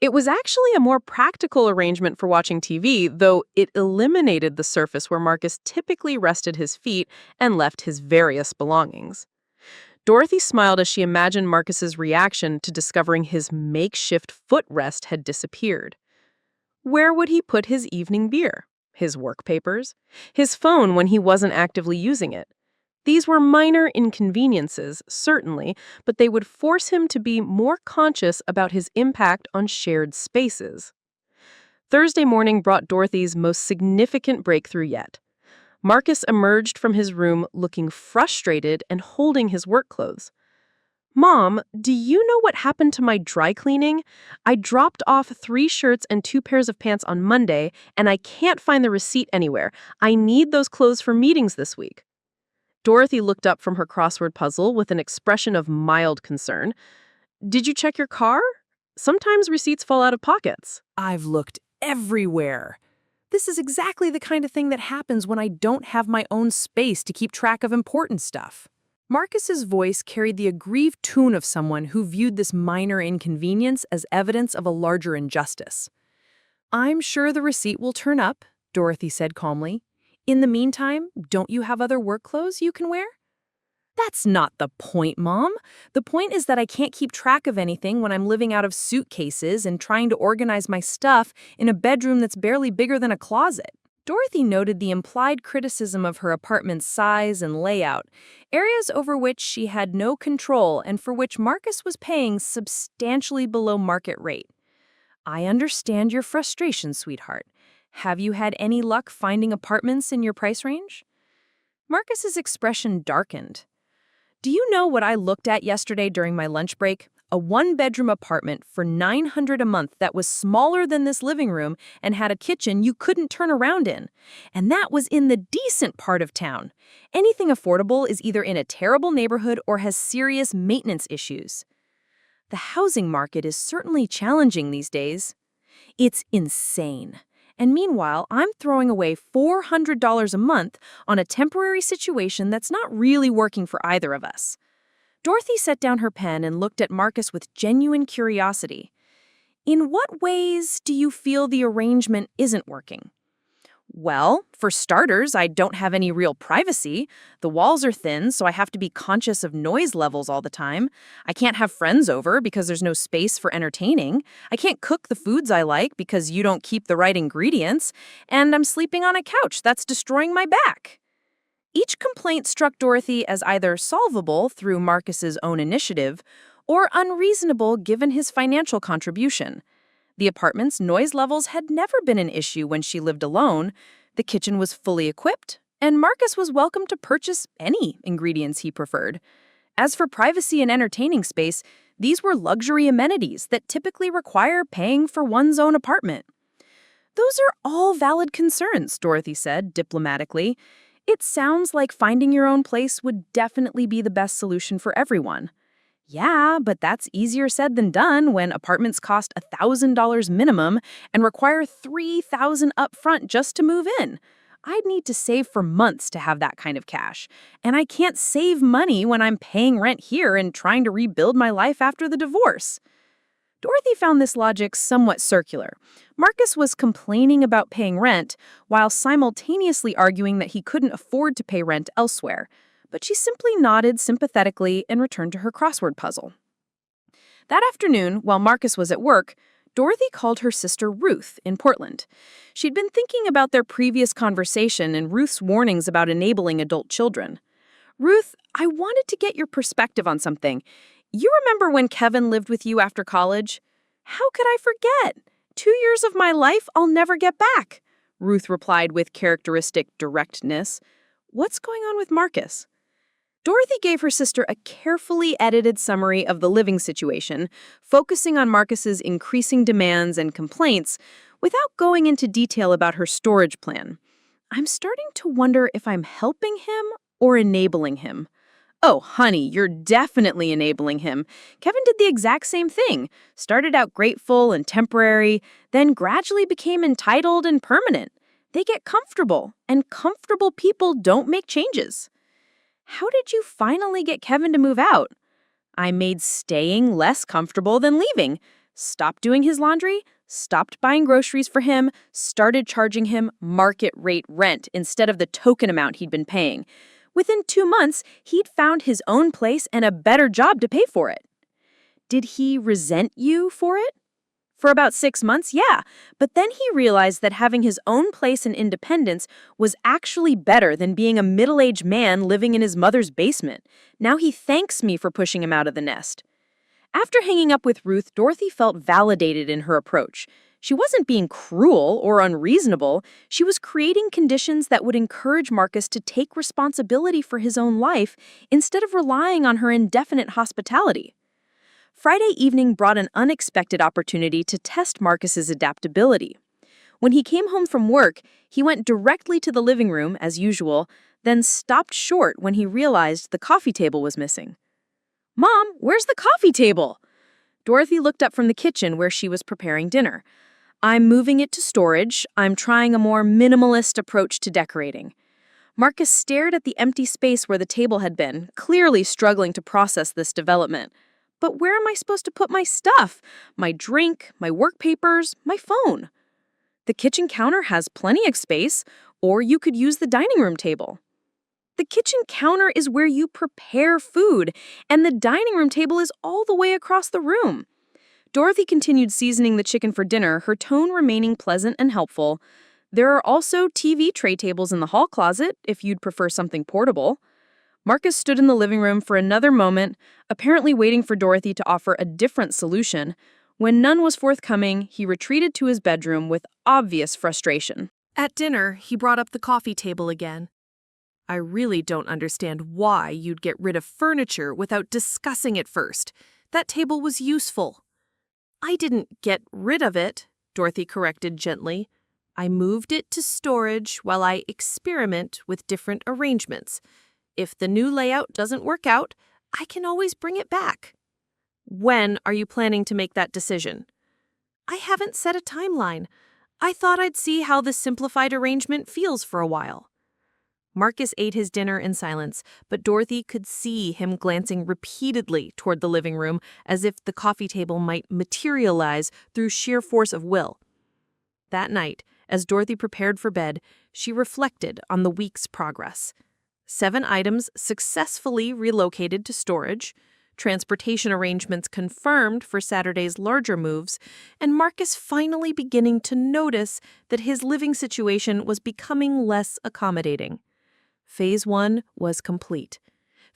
It was actually a more practical arrangement for watching TV, though it eliminated the surface where Marcus typically rested his feet and left his various belongings. Dorothy smiled as she imagined Marcus's reaction to discovering his makeshift footrest had disappeared. Where would he put his evening beer? His work papers? His phone when he wasn't actively using it? These were minor inconveniences, certainly, but they would force him to be more conscious about his impact on shared spaces. Thursday morning brought Dorothy's most significant breakthrough yet. Marcus emerged from his room looking frustrated and holding his work clothes. "Mom, do you know what happened to my dry cleaning? I dropped off 3 shirts and 2 pairs of pants on Monday, and I can't find the receipt anywhere. I need those clothes for meetings this week." Dorothy looked up from her crossword puzzle with an expression of mild concern. "Did you check your car? Sometimes receipts fall out of pockets." "I've looked everywhere. This is exactly the kind of thing that happens when I don't have my own space to keep track of important stuff." Marcus's voice carried the aggrieved tone of someone who viewed this minor inconvenience as evidence of a larger injustice. "I'm sure the receipt will turn up," Dorothy said calmly. "In the meantime, don't you have other work clothes you can wear?" "That's not the point, Mom. The point is that I can't keep track of anything when I'm living out of suitcases and trying to organize my stuff in a bedroom that's barely bigger than a closet." Dorothy noted the implied criticism of her apartment's size and layout, areas over which she had no control and for which Marcus was paying substantially below market rate. "I understand your frustration, sweetheart. Have you had any luck finding apartments in your price range?" Marcus's expression darkened. "Do you know what I looked at yesterday during my lunch break? A 1-bedroom apartment for $900 a month that was smaller than this living room and had a kitchen you couldn't turn around in. And that was in the decent part of town. Anything affordable is either in a terrible neighborhood or has serious maintenance issues." The housing market is certainly challenging these days. It's insane. And meanwhile, I'm throwing away $400 a month on a temporary situation that's not really working for either of us. Dorothy set down her pen and looked at Marcus with genuine curiosity. "In what ways do you feel the arrangement isn't working?" "Well, for starters, I don't have any real privacy. The walls are thin, so I have to be conscious of noise levels all the time. I can't have friends over because there's no space for entertaining. I can't cook the foods I like because you don't keep the right ingredients. And I'm sleeping on a couch that's destroying my back." Each complaint struck Dorothy as either solvable through Marcus's own initiative or unreasonable given his financial contribution. The apartment's noise levels had never been an issue when she lived alone. The kitchen was fully equipped, and Marcus was welcome to purchase any ingredients he preferred. As for privacy and entertaining space, these were luxury amenities that typically require paying for one's own apartment. Those are all valid concerns, Dorothy said diplomatically. It sounds like finding your own place would definitely be the best solution for everyone. Yeah, but that's easier said than done when apartments cost $1,000 minimum and require $3,000 upfront just to move in. I'd need to save for months to have that kind of cash, and I can't save money when I'm paying rent here and trying to rebuild my life after the divorce. Dorothy found this logic somewhat circular. Marcus was complaining about paying rent while simultaneously arguing that he couldn't afford to pay rent elsewhere, but she simply nodded sympathetically and returned to her crossword puzzle. That afternoon, while Marcus was at work, Dorothy called her sister Ruth in Portland. She'd been thinking about their previous conversation and Ruth's warnings about enabling adult children. Ruth, I wanted to get your perspective on something. You remember when Kevin lived with you after college? How could I forget? 2 years of my life I'll never get back, Ruth replied with characteristic directness. What's going on with Marcus? Dorothy gave her sister a carefully edited summary of the living situation, focusing on Marcus's increasing demands and complaints, without going into detail about her storage plan. I'm starting to wonder if I'm helping him or enabling him. Oh, honey, you're definitely enabling him. Kevin did the exact same thing. Started out grateful and temporary, then gradually became entitled and permanent. They get comfortable, and comfortable people don't make changes. How did you finally get Kevin to move out? I made staying less comfortable than leaving. Stopped doing his laundry, stopped buying groceries for him, started charging him market rate rent instead of the token amount he'd been paying. Within 2 months, he'd found his own place and a better job to pay for it. Did he resent you for it? For about 6 months, yeah, but then he realized that having his own place and independence was actually better than being a middle-aged man living in his mother's basement. Now he thanks me for pushing him out of the nest. After hanging up with Ruth, Dorothy felt validated in her approach. She wasn't being cruel or unreasonable. She was creating conditions that would encourage Marcus to take responsibility for his own life instead of relying on her indefinite hospitality. Friday evening brought an unexpected opportunity to test Marcus's adaptability. When he came home from work, he went directly to the living room, as usual, then stopped short when he realized the coffee table was missing. "Mom, where's the coffee table?" Dorothy looked up from the kitchen where she was preparing dinner. "I'm moving it to storage. I'm trying a more minimalist approach to decorating." Marcus stared at the empty space where the table had been, clearly struggling to process this development. But where am I supposed to put my stuff? My drink, my work papers, my phone? The kitchen counter has plenty of space, or you could use the dining room table. The kitchen counter is where you prepare food, and the dining room table is all the way across the room. Dorothy continued seasoning the chicken for dinner, her tone remaining pleasant and helpful. There are also TV tray tables in the hall closet, if you'd prefer something portable. Marcus stood in the living room for another moment, apparently waiting for Dorothy to offer a different solution. When none was forthcoming, he retreated to his bedroom with obvious frustration. At dinner, he brought up the coffee table again. I really don't understand why you'd get rid of furniture without discussing it first. That table was useful. I didn't get rid of it, Dorothy corrected gently. I moved it to storage while I experiment with different arrangements. If the new layout doesn't work out, I can always bring it back. When are you planning to make that decision? I haven't set a timeline. I thought I'd see how the simplified arrangement feels for a while. Marcus ate his dinner in silence, but Dorothy could see him glancing repeatedly toward the living room as if the coffee table might materialize through sheer force of will. That night, as Dorothy prepared for bed, she reflected on the week's progress. 7 items successfully relocated to storage, transportation arrangements confirmed for Saturday's larger moves, and Marcus finally beginning to notice that his living situation was becoming less accommodating. Phase 1 was complete.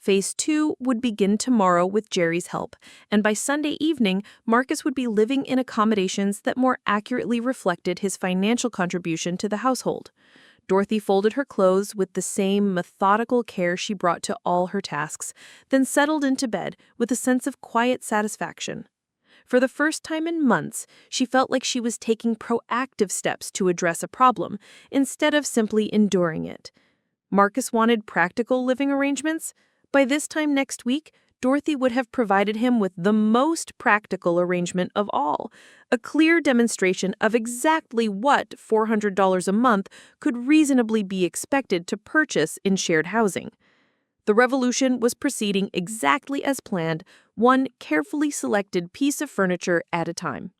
Phase 2 would begin tomorrow with Jerry's help, and by Sunday evening, Marcus would be living in accommodations that more accurately reflected his financial contribution to the household. Dorothy folded her clothes with the same methodical care she brought to all her tasks, then settled into bed with a sense of quiet satisfaction. For the first time in months, she felt like she was taking proactive steps to address a problem, instead of simply enduring it. Marcus wanted practical living arrangements. By this time next week, Dorothy would have provided him with the most practical arrangement of all, a clear demonstration of exactly what $400 a month could reasonably be expected to purchase in shared housing. The revolution was proceeding exactly as planned, one carefully selected piece of furniture at a time.